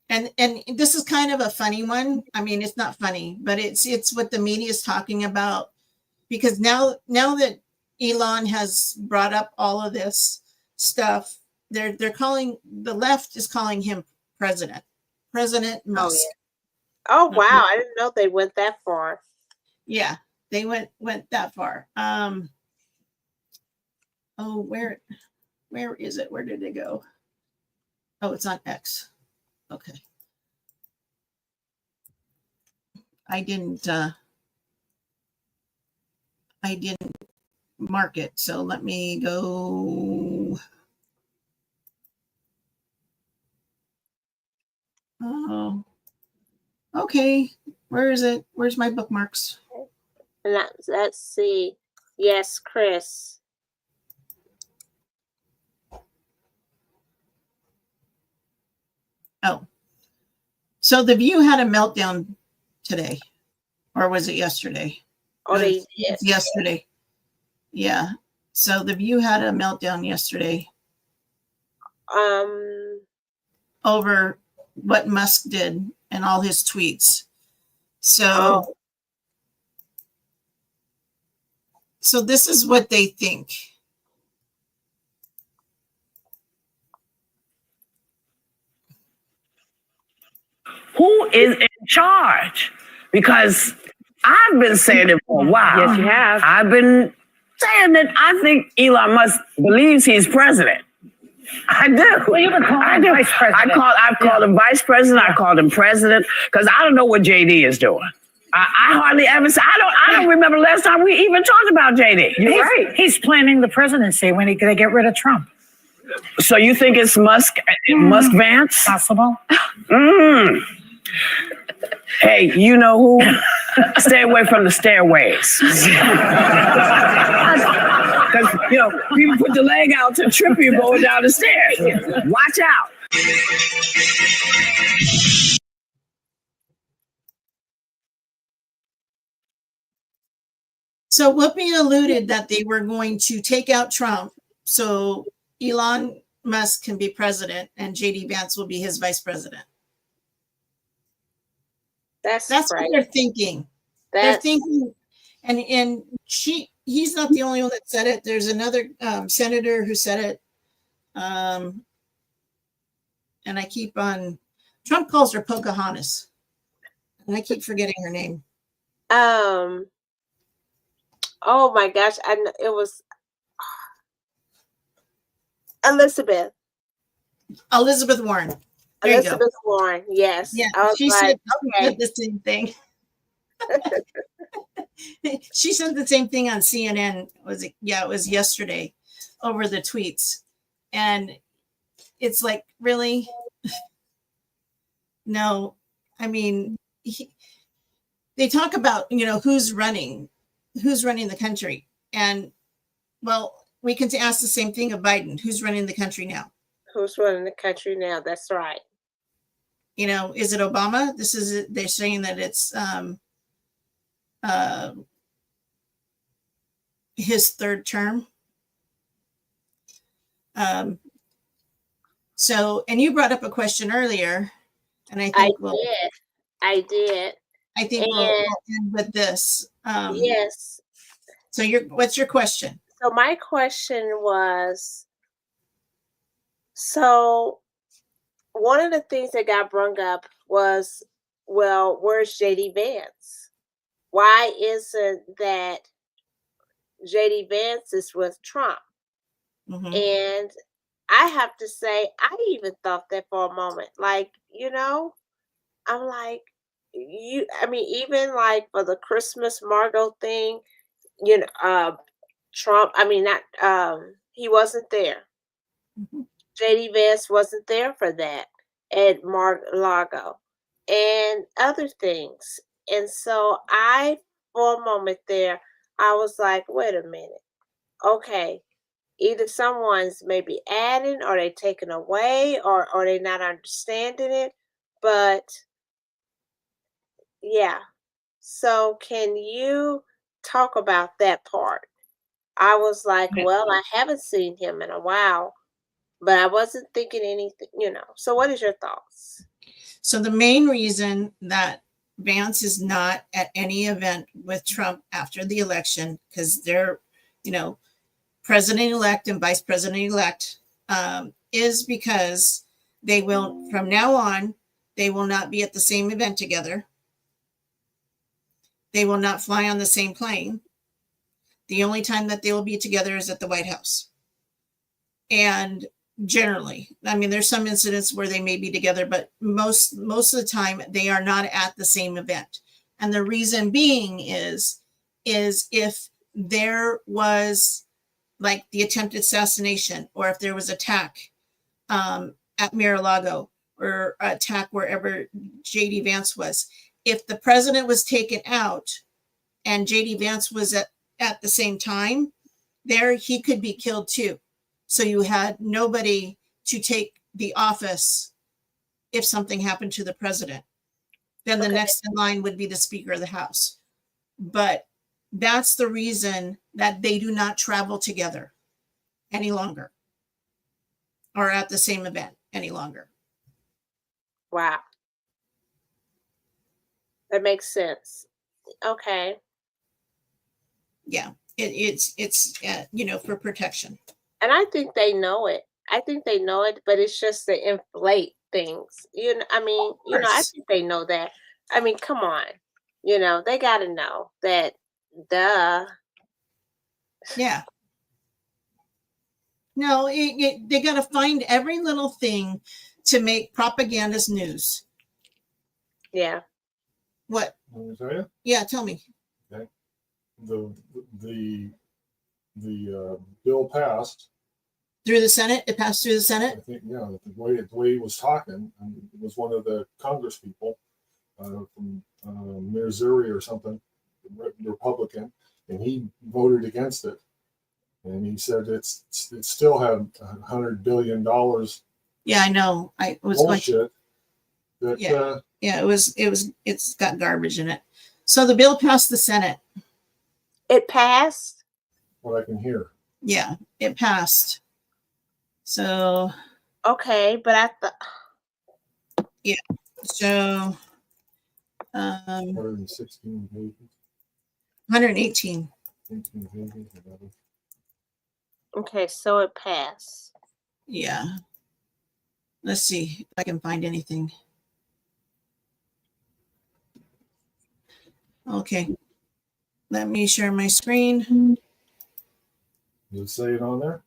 And this is kind of a funny one. I mean, it's not funny, but it's what the media is talking about, because now that Elon has brought up all of this stuff, they're calling, the left is calling him President Musk. Oh wow, I didn't know they went that far. Yeah, they went that far. Where is it? Where did it go? Oh, it's on X. Okay. I didn't mark it, so let me go. Oh, okay. Where is it? Where's my bookmarks? Let's see. Yes, Chris. Oh, so The View had a meltdown today, or was it yesterday? Oh, it's yesterday. Yeah. So The View had a meltdown yesterday. Over what Musk did and all his tweets. So this is what they think. Who is in charge? Because I've been saying it for a while. Yes, you have. I've been saying that I think Elon Musk believes he's president. I do. Well, you've been calling him vice president. I've called him vice president. I called him president because I don't know what JD is doing. I hardly ever say. I don't remember the last time we even talked about JD. You're right. He's planning the presidency when they get rid of Trump. So you think it's Musk Vance? Possible. Hey, you know who? Stay away from the stairways. Because, people put the leg out to trip you going down the stairs. Watch out. So Whoopi alluded that they were going to take out Trump so Elon Musk can be president and JD Vance will be his vice president. That's what they're thinking. They're thinking, and he's not the only one that said it. There's another senator who said it. And I keep on, Trump calls her Pocahontas. And I keep forgetting her name. Oh my gosh, it was Elizabeth Warren. There Elizabeth Warren, yes. Yeah, she said the same thing. She said the same thing on CNN. It was yesterday over the tweets. And it's like, really? No, I mean, they talk about, who's running the country. And well, we can ask the same thing of Biden. Who's running the country now? Who's running the country now? That's right. You know, is it Obama? They're saying that it's his third term. So, and you brought up a question earlier, and I think I did. I think we'll end with this. Yes. So what's your question? So my question was, so one of the things that got brought up was, well, where's JD Vance? Why isn't that JD Vance is with Trump? Mm-hmm. And I have to say, I even thought that for a moment. Like, you know, I'm like, I mean, even like for the Christmas Margot thing, you know, Trump, I mean, not, he wasn't there. Mm-hmm. JD Vance wasn't there for that at Mar-a-Lago and other things. And so for a moment there, I was like, wait a minute. Okay, either someone's maybe adding or they taking away or they not understanding it. But yeah. So can you talk about that part? I was like, well, I haven't seen him in a while, but I wasn't thinking anything, you know. So what is your thoughts? So the main reason that Vance is not at any event with Trump after the election, because they're, you know, president-elect and vice president-elect, is because they will, from now on, they will not be at the same event together. They will not fly on the same plane. The only time that they will be together is at the White House. And generally, I mean, there's some incidents where they may be together, but most of the time they are not at the same event. And the reason being is if there was like the attempted assassination, or if there was attack at Mar-a-Lago, or attack wherever JD Vance was, if the president was taken out and JD Vance was at the same time there, he could be killed too. So you had nobody to take the office if something happened to the president. Then the next in line would be the Speaker of the House. But that's the reason that they do not travel together any longer, or at the same event any longer. Wow. That makes sense. Okay. Yeah, it's you know, for protection. And I think they know it. I think they know it, but it's just to inflate things. You know, I mean, you know, I think they know that. I mean, come on. You know, they got to know that, duh. Yeah. No, they got to find every little thing to make propaganda's news. Yeah. What? Let me tell you. Yeah, tell me. Okay. The bill passed through the Senate. It passed through the Senate. I think, yeah. The way he was talking, it was one of the Congress people from Missouri or something, Republican, and he voted against it. And he said it still had $100 billion. Yeah, I know. I was bullshit. It's got garbage in it. So the bill passed the Senate. It passed? What I can hear. Yeah, it passed. So. Okay, but I thought. Yeah. So. 116 pages. 118. 18 pages. Okay, so it passed. Yeah. Let's see if I can find anything. Okay. Let me share my screen. Does it say it on there?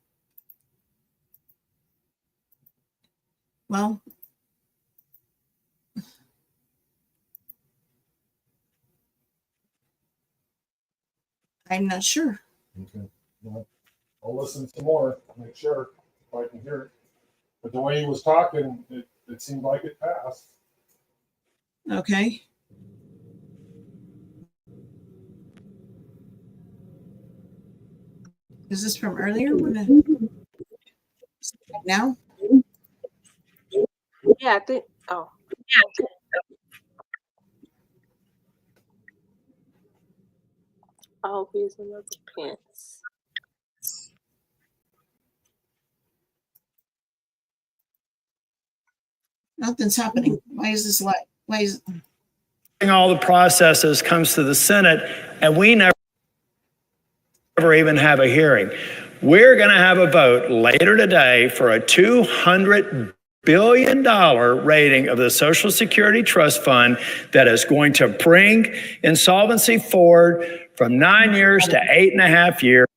Well, I'm not sure. Okay. Well, I'll listen some more, make sure if I can hear it. But the way he was talking, it seemed like it passed. Okay. Is this from earlier? Now? Yeah, I think. Oh. Oh, here's another Pence. Nothing's happening. Why is this like? Why is all the processes comes to the Senate, and we never even have a hearing. We're going to have a vote later today for a $200 billion rating of the Social Security Trust Fund that is going to bring insolvency forward from 9 years to 8.5 years.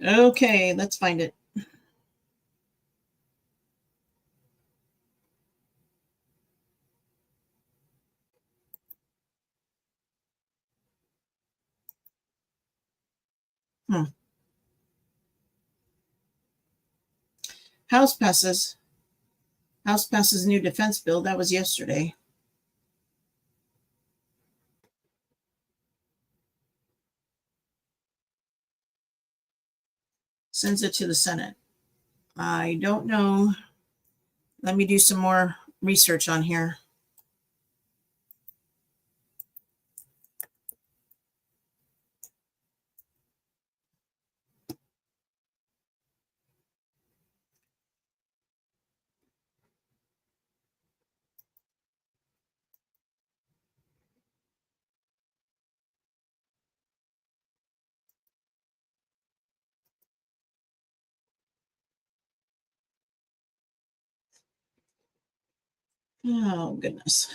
Okay, let's find it. House passes new defense bill. That was yesterday. Sends it to the Senate. I don't know. Let me do some more research on here. Oh, goodness.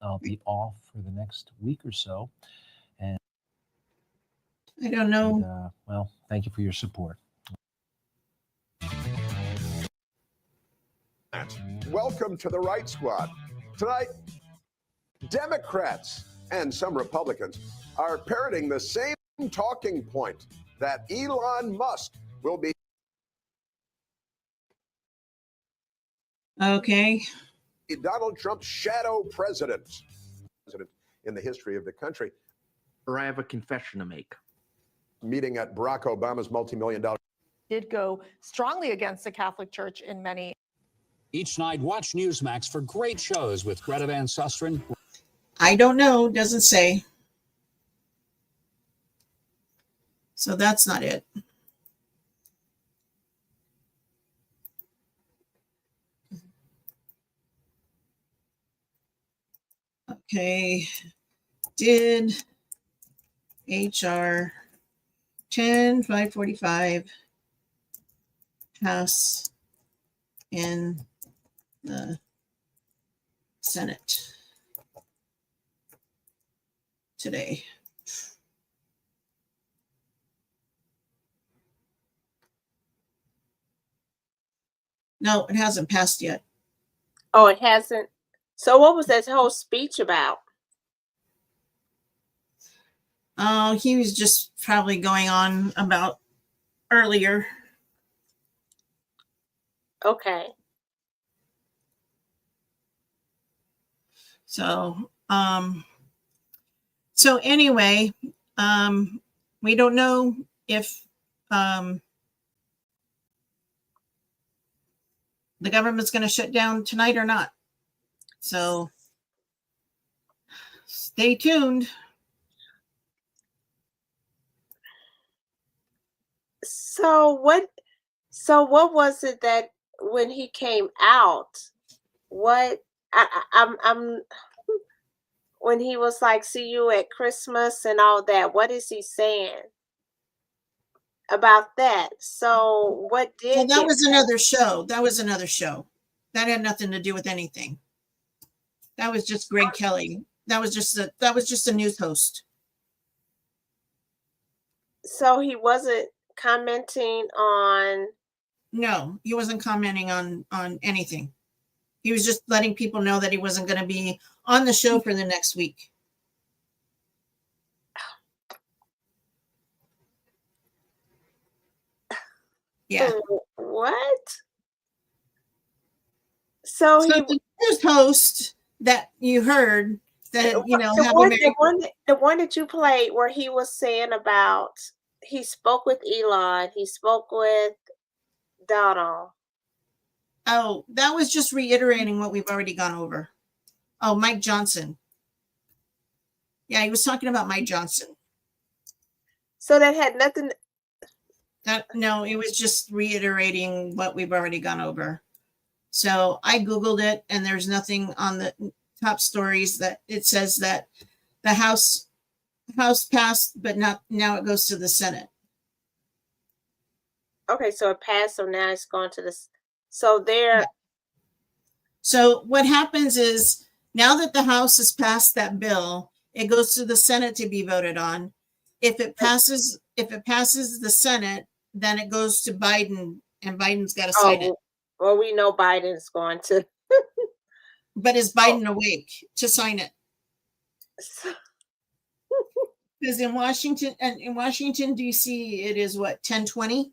I'll be off for the next week or so. And I don't know. Well, thank you for your support. Welcome to the Right Squad. Tonight, Democrats and some Republicans are parroting the same talking point that Elon Musk will be. Okay. Donald Trump's shadow president in the history of the country. Or I have a confession to make. Meeting at Barack Obama's multi-million-dollar. Did go strongly against the Catholic Church in many. Each night, watch Newsmax for great shows with Greta Van Susteren. I don't know. Doesn't say. So that's not it. Okay. Did HR 10-545 pass in the Senate today? No, it hasn't passed yet. Oh, it hasn't. So what was that whole speech about? He was just probably going on about earlier. Okay. So anyway, we don't know if the government's going to shut down tonight or not. So stay tuned. So what was it that when he came out, I'm when he was like, see you at Christmas and all that, what is he saying about that? So what did Well, that was another show. That had nothing to do with anything. That was just Greg Kelly. That was just a news host. So he wasn't commenting on. No, he wasn't commenting on anything. He was just letting people know that he wasn't going to be on the show for the next week. Yeah. What? So the news host that you heard that, you know, the one that you played where he was saying about he spoke with Elon, he spoke with Donald. Oh, that was just reiterating what we've already gone over. Oh, Mike Johnson. Yeah, he was talking about Mike Johnson. So that had nothing. No, it was just reiterating what we've already gone over. So I Googled it, and there's nothing on the top stories that it says that the House passed, but not now it goes to the Senate. Okay, so it passed, so now it's going to this. So there. Yeah. So what happens is now that the House has passed that bill, it goes to the Senate to be voted on. If it passes the Senate, then it goes to Biden, and Biden's got to sign it. Well, we know Biden's going to. But is Biden awake to sign it? Because in Washington D.C. it is what, 10:20?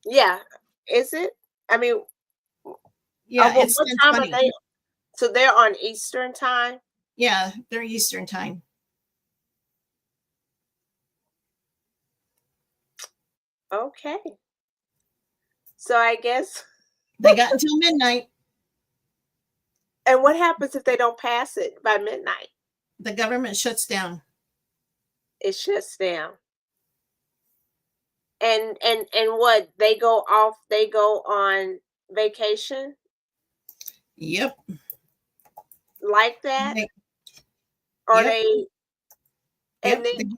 Yeah, is it? I mean, yeah, it's what time are they? So they're on Eastern time. Yeah, they're Eastern time. Okay. So I guess they got until midnight. And what happens if they don't pass it by midnight? The government shuts down. It shuts down. And what, they go on vacation? Yep. Like that? Or yep. And then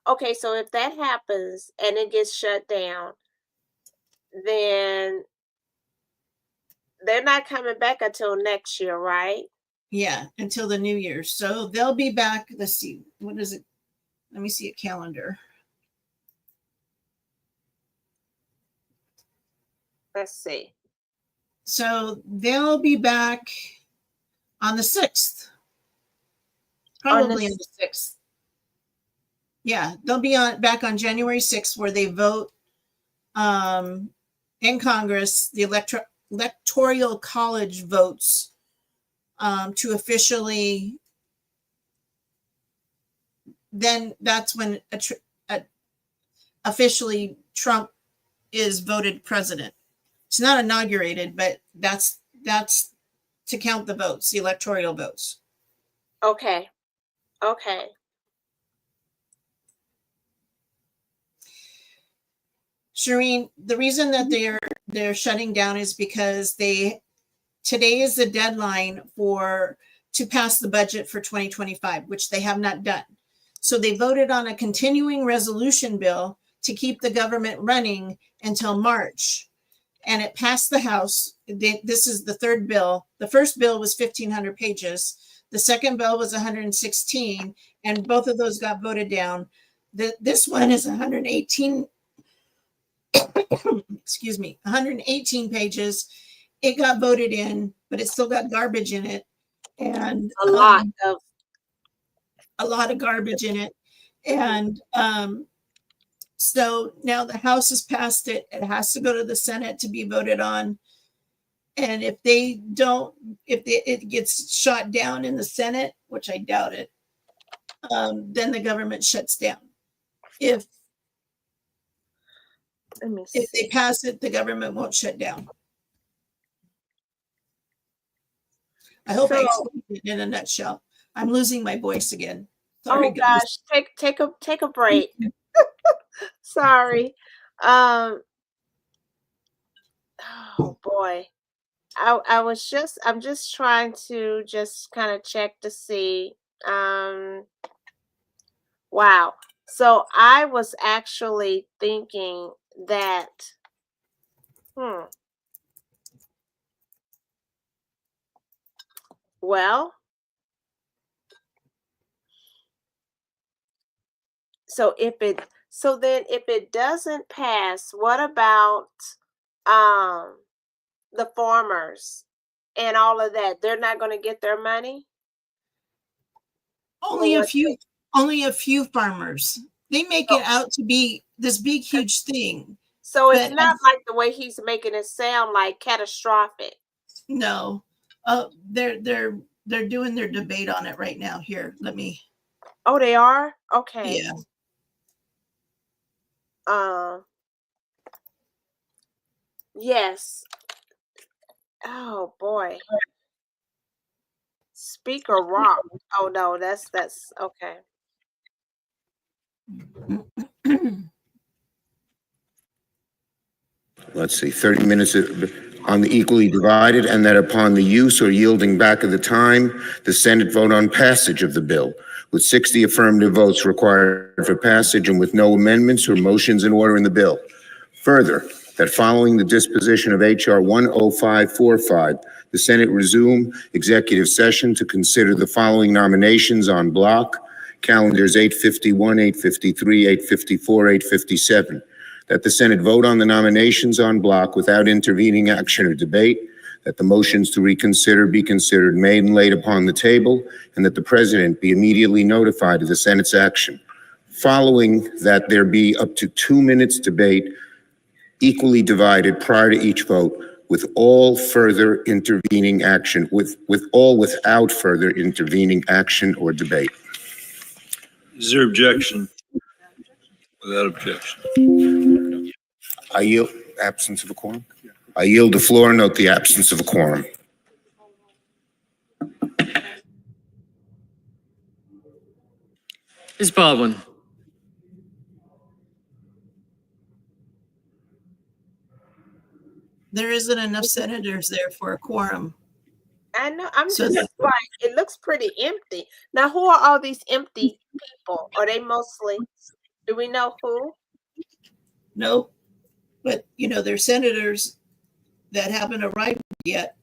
okay, so if that happens and it gets shut down, then they're not coming back until next year, right? Yeah, until the new year. So they'll be back. Let's see. What is it? Let me see a calendar. Let's see. So they'll be back on the 6th. Probably on the 6th. Yeah, they'll be back on January 6th, where they vote in Congress. The Electoral College votes to officially. Then that's when officially Trump is voted president. It's not inaugurated, but that's to count the votes, the electoral votes. Okay. Shireen, the reason that they're shutting down is because today is the deadline to pass the budget for 2025, which they have not done. So they voted on a continuing resolution bill to keep the government running until March, and it passed the House. This is the third bill. The first bill was 1,500 pages. The second bill was 116, and both of those got voted down. This one is 118. Excuse me, 118 pages. It got voted in, but it still got garbage in it, and a lot of garbage in it. And so now the House has passed it. It has to go to the Senate to be voted on. And if it gets shot down in the Senate, which I doubt it, then the government shuts down. If they pass it, the government won't shut down. I hope I explained it in a nutshell. I'm losing my voice again. Sorry, gosh, take a break. Sorry. Oh boy. I'm just trying to just kind of check to see. Wow. So I was actually thinking that, well, so if it doesn't pass, what about the farmers and all of that, they're not going to get their money? Only a few farmers. They make it out to be this big, huge thing. So it's not like the way he's making it sound like catastrophic. No. They're doing their debate on it right now. Here, let me. Oh, they are? Okay. Yeah. Yes. Oh boy. Speaker Rock. Oh no, that's okay. Let's see, 30 minutes on the equally divided, and that upon the use or yielding back of the time, the Senate vote on passage of the bill, with 60 affirmative votes required for passage and with no amendments or motions in order in the bill. Further, that following the disposition of H.R. 10545, the Senate resume executive session to consider the following nominations on block, calendars 851, 853, 854, 857. That the Senate vote on the nominations on block without intervening action or debate, that the motions to reconsider be considered made and laid upon the table, and that the President be immediately notified of the Senate's action. Following that, there be up to 2 minutes debate, equally divided prior to each vote, with all further intervening action, without further intervening action or debate. Is there objection? Without objection. I yield, absence of a quorum. I yield the floor, note the absence of a quorum. Ms. Baldwin. There isn't enough senators there for a quorum. I know. I'm just like, it looks pretty empty. Now, who are all these empty people? Are they mostly, do we know who? Nope. But, there's senators that haven't arrived yet.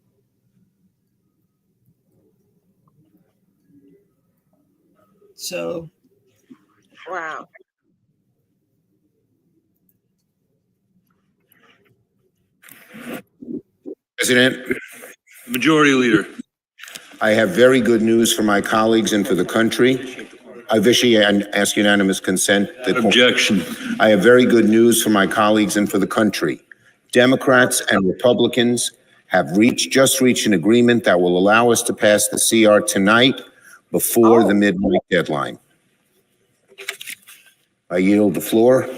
So. Wow. President. Majority Leader. I have very good news for my colleagues and for the country. I wish and ask unanimous consent. Objection. I have very good news for my colleagues and for the country. Democrats and Republicans have just reached an agreement that will allow us to pass the CR tonight before the midnight deadline. I yield the floor.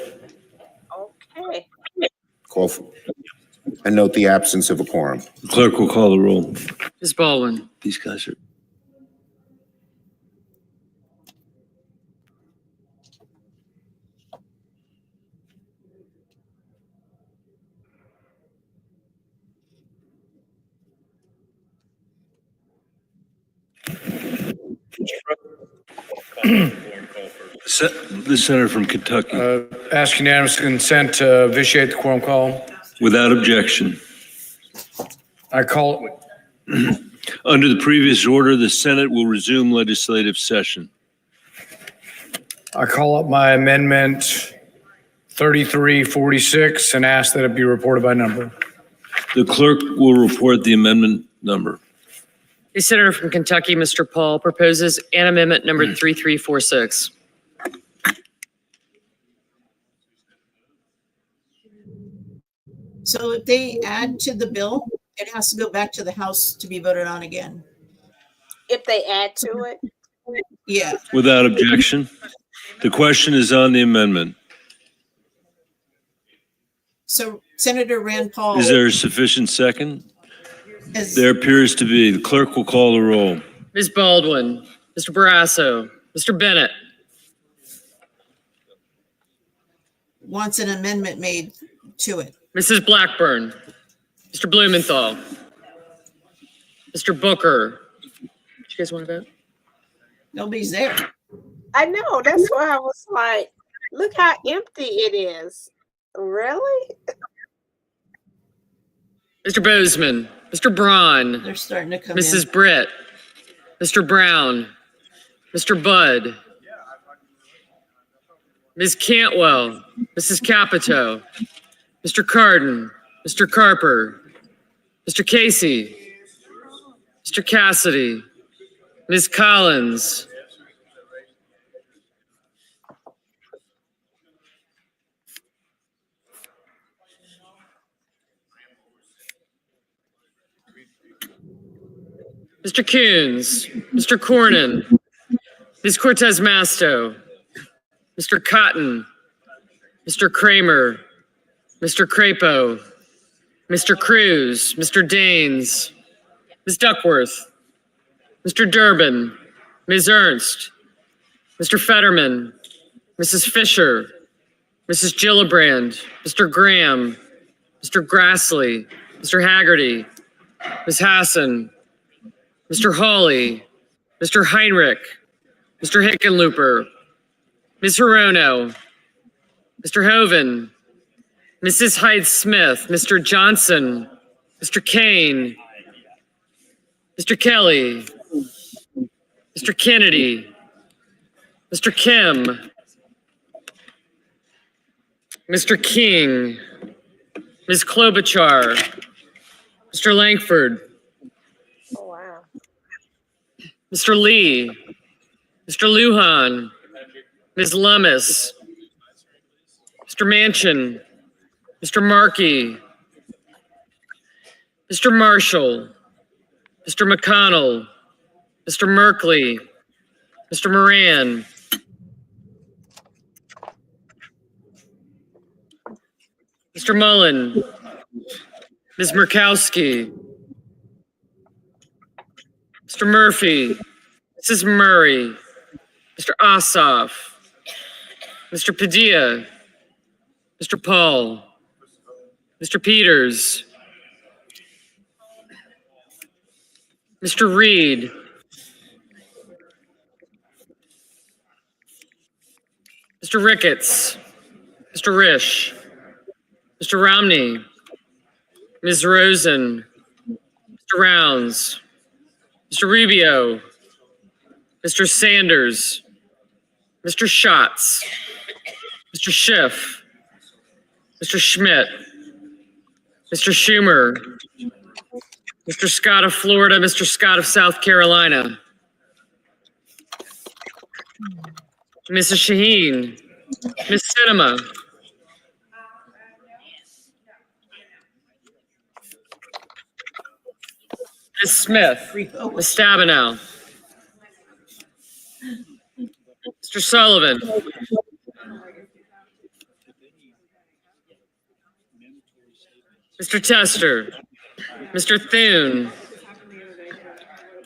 Okay. Call for, and note the absence of a quorum. The clerk will call the roll. Ms. Baldwin. These guys are. The senator from Kentucky. Ask unanimous consent to vitiate the quorum call. Without objection. I call. Under the previous order, the Senate will resume legislative session. I call up my amendment 3346 and ask that it be reported by number. The clerk will report the amendment number. The senator from Kentucky, Mr. Paul, proposes an amendment number 3346. So if they add to the bill, it has to go back to the House to be voted on again. If they add to it? Yeah. Without objection. The question is on the amendment. So Senator Rand Paul. Is there a sufficient second? Is, there appears to be. The clerk will call the roll. Ms. Baldwin, Mr. Barrasso, Mr. Bennett. Wants an amendment made to it. Mrs. Blackburn, Mr. Blumenthal, Mr. Booker. Do you guys want to vote? Nobody's there. I know. That's why I was like, look how empty it is. Really? Mr. Bozeman, Mr. Braun. They're starting to come Mrs. in. Britt, Mr. Brown, Mr. Budd, Ms. Cantwell, Mrs. Capito, Mr. Cardin, Mr. Carper, Mr. Casey, Mr. Cassidy, Ms. Collins, Mr. Coons, Mr. Cornyn, Ms. Cortez Masto, Mr. Cotton, Mr. Kramer, Mr. Crapo, Mr. Cruz, Mr. Daines, Ms. Duckworth, Mr. Durbin, Ms. Ernst, Mr. Fetterman, Mrs. Fisher, Mrs. Gillibrand, Mr. Graham, Mr. Grassley, Mr. Haggerty, Ms. Hassan, Mr. Hawley, Mr. Heinrich, Mr. Hickenlooper, Ms. Hirono, Mr. Hoven, Mrs. Hyde-Smith, Mr. Johnson, Mr. Kane, Mr. Kelly, Mr. Kennedy, Mr. Kim, Mr. King, Ms. Klobuchar, Mr. Langford, Oh, wow. Mr. Lee, Mr. Lujan, Ms. Lummis, Mr. Manchin, Mr. Markey, Mr. Marshall, Mr. McConnell, Mr. Merkley, Mr. Moran, Mr. Mullen, Ms. Murkowski, Mr. Murphy, Mrs. Murray, Mr. Ossoff, Mr. Padilla, Mr. Paul, Mr. Peters, Mr. Reed, Mr. Ricketts, Mr. Risch, Mr. Romney, Ms. Rosen, Mr. Rounds, Mr. Rubio, Mr. Sanders, Mr. Schatz, Mr. Schiff, Mr. Schmidt, Mr. Schumer, Mr. Scott of Florida, Mr. Scott of South Carolina, Mrs. Shaheen, Ms. Sinema, Ms. Smith, Ms. Stabenow, Mr. Sullivan, Mr. Tester, Mr. Thune,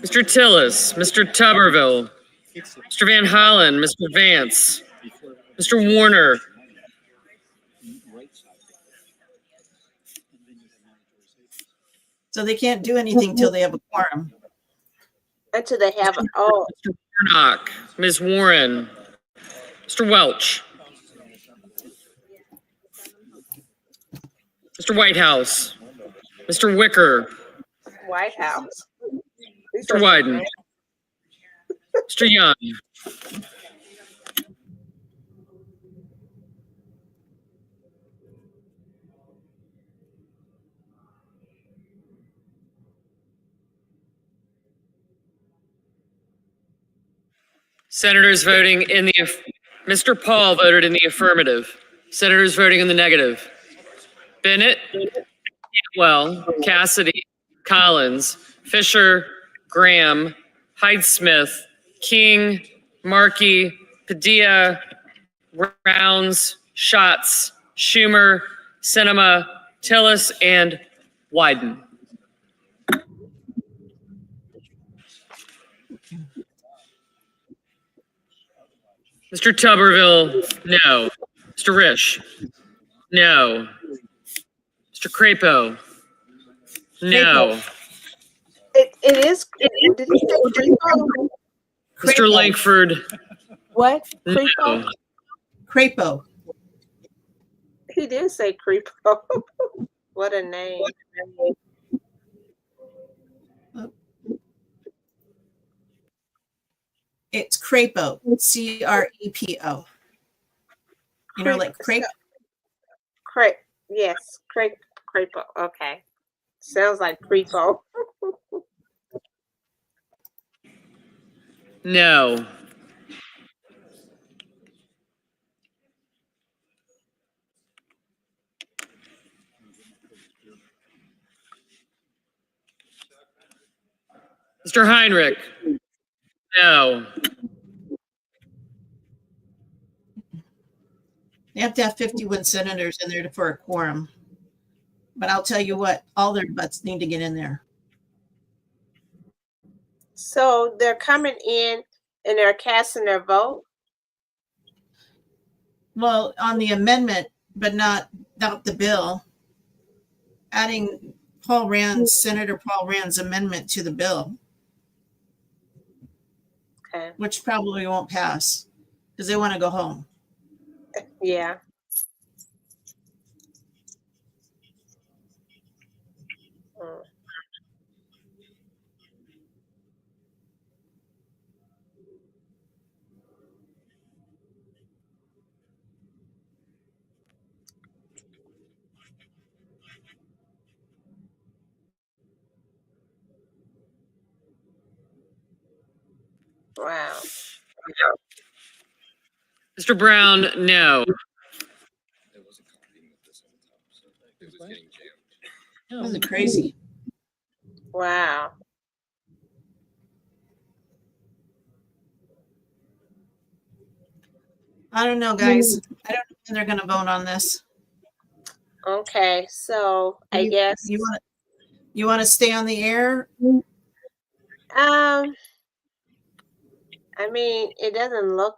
Mr. Tillis, Mr. Tuberville, Mr. Van Hollen, Mr. Vance, Mr. Warner, So they can't do anything till they have a quorum. Until they have, oh, Mr. Warnock, Ms. Warren, Mr. Welch, Mr. Whitehouse, Mr. Wicker, White House. Mr. Wyden, Mr. Young, Senators voting in the, Mr. Paul voted in the affirmative. Senators voting in the negative. Bennett, Cantwell, Cassidy, Collins, Fisher, Graham, Hyde-Smith, King, Markey, Padilla, Rounds, Schatz, Schumer, Sinema, Tillis, and Wyden. Mr. Tuberville, no. Mr. Risch, no. Mr. Crapo, no. It is. Did he say Creepo? Mr. Langford, What? no. Creepo? Crapo. He did say Creepo. What a name. It's Crapo. Crepo. You know, like crepe. Crepe. Yes. Crepe. Creepo. Okay. Sounds like Creepo. No. Mr. Heinrich? No. They have to have 51 senators in there for a quorum. But I'll tell you what, all their butts need to get in there. So they're coming in and they're casting their vote? Well, on the amendment, but not the bill. Adding Senator Paul Rand's amendment to the bill. Okay. Which probably won't pass because they want to go home. Yeah. Wow. Mr. Brown? No. This is crazy. Wow. I don't know, guys. I don't know when they're going to vote on this. Okay, so I guess you want to stay on the air. I mean, it doesn't look.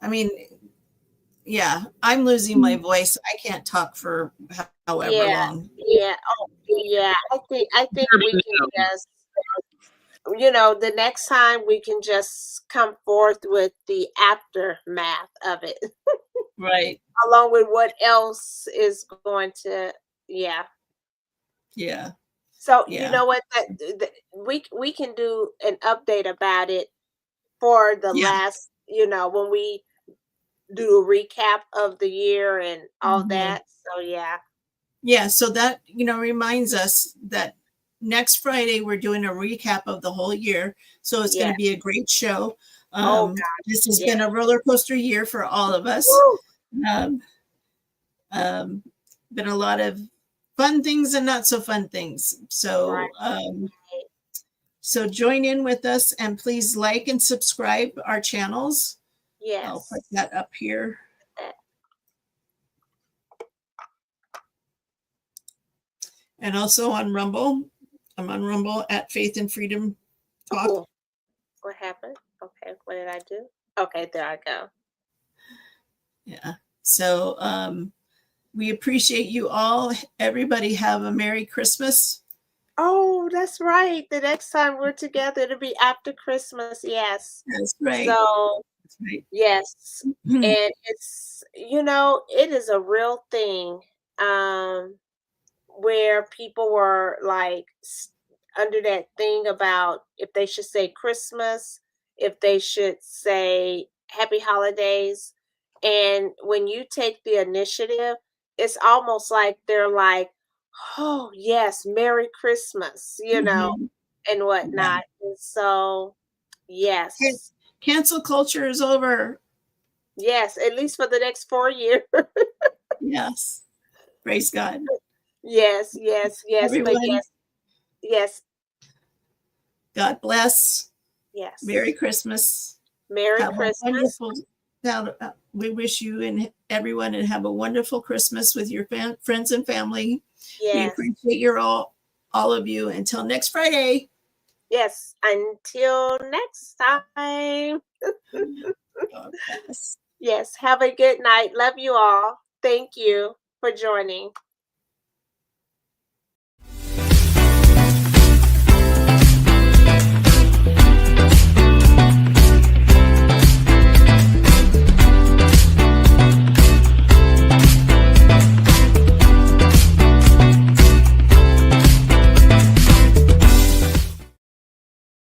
I mean, yeah, I'm losing my voice. I can't talk for however long. Yeah. Oh, yeah. I think we can just, the next time we can just come forth with the aftermath of it. Right. Along with what else is going to, yeah. Yeah. So Yeah. you know what? We can do an update about it for the last, when we do a recap of the year and all that. So yeah. Yeah. So that, reminds us that next Friday we're doing a recap of the whole year. So it's going to be a great show. This has been a roller coaster year for all of us. Been a lot of fun things and not so fun things. So, so join in with us and please like and subscribe our channels. Yes. I'll put that up here. And also on Rumble. I'm on Rumble at Faith and Freedom Talk. Oh, what happened? Okay, what did I do? Okay, there I go. Yeah. So we appreciate you all. Everybody have a Merry Christmas. Oh, that's right. The next time we're together, it'll be after Christmas. Yes. That's right. So, that's right. Yes. And it's, it is a real thing where people were like under that thing about if they should say Christmas, if they should say Happy Holidays. And when you take the initiative, it's almost like they're like, oh, yes, Merry Christmas, and whatnot. And so, yes. Cancel culture is over. Yes, at least for the next 4 years. Yes. Praise God. Yes. Everyone, but yes. God bless. Yes. Merry Christmas. Merry Christmas. We wish you and everyone and have a wonderful Christmas with your friends and family. Yes. We appreciate all of you. Until next Friday. Yes. Until next time. God bless. Yes. Have a good night. Love you all. Thank you for joining.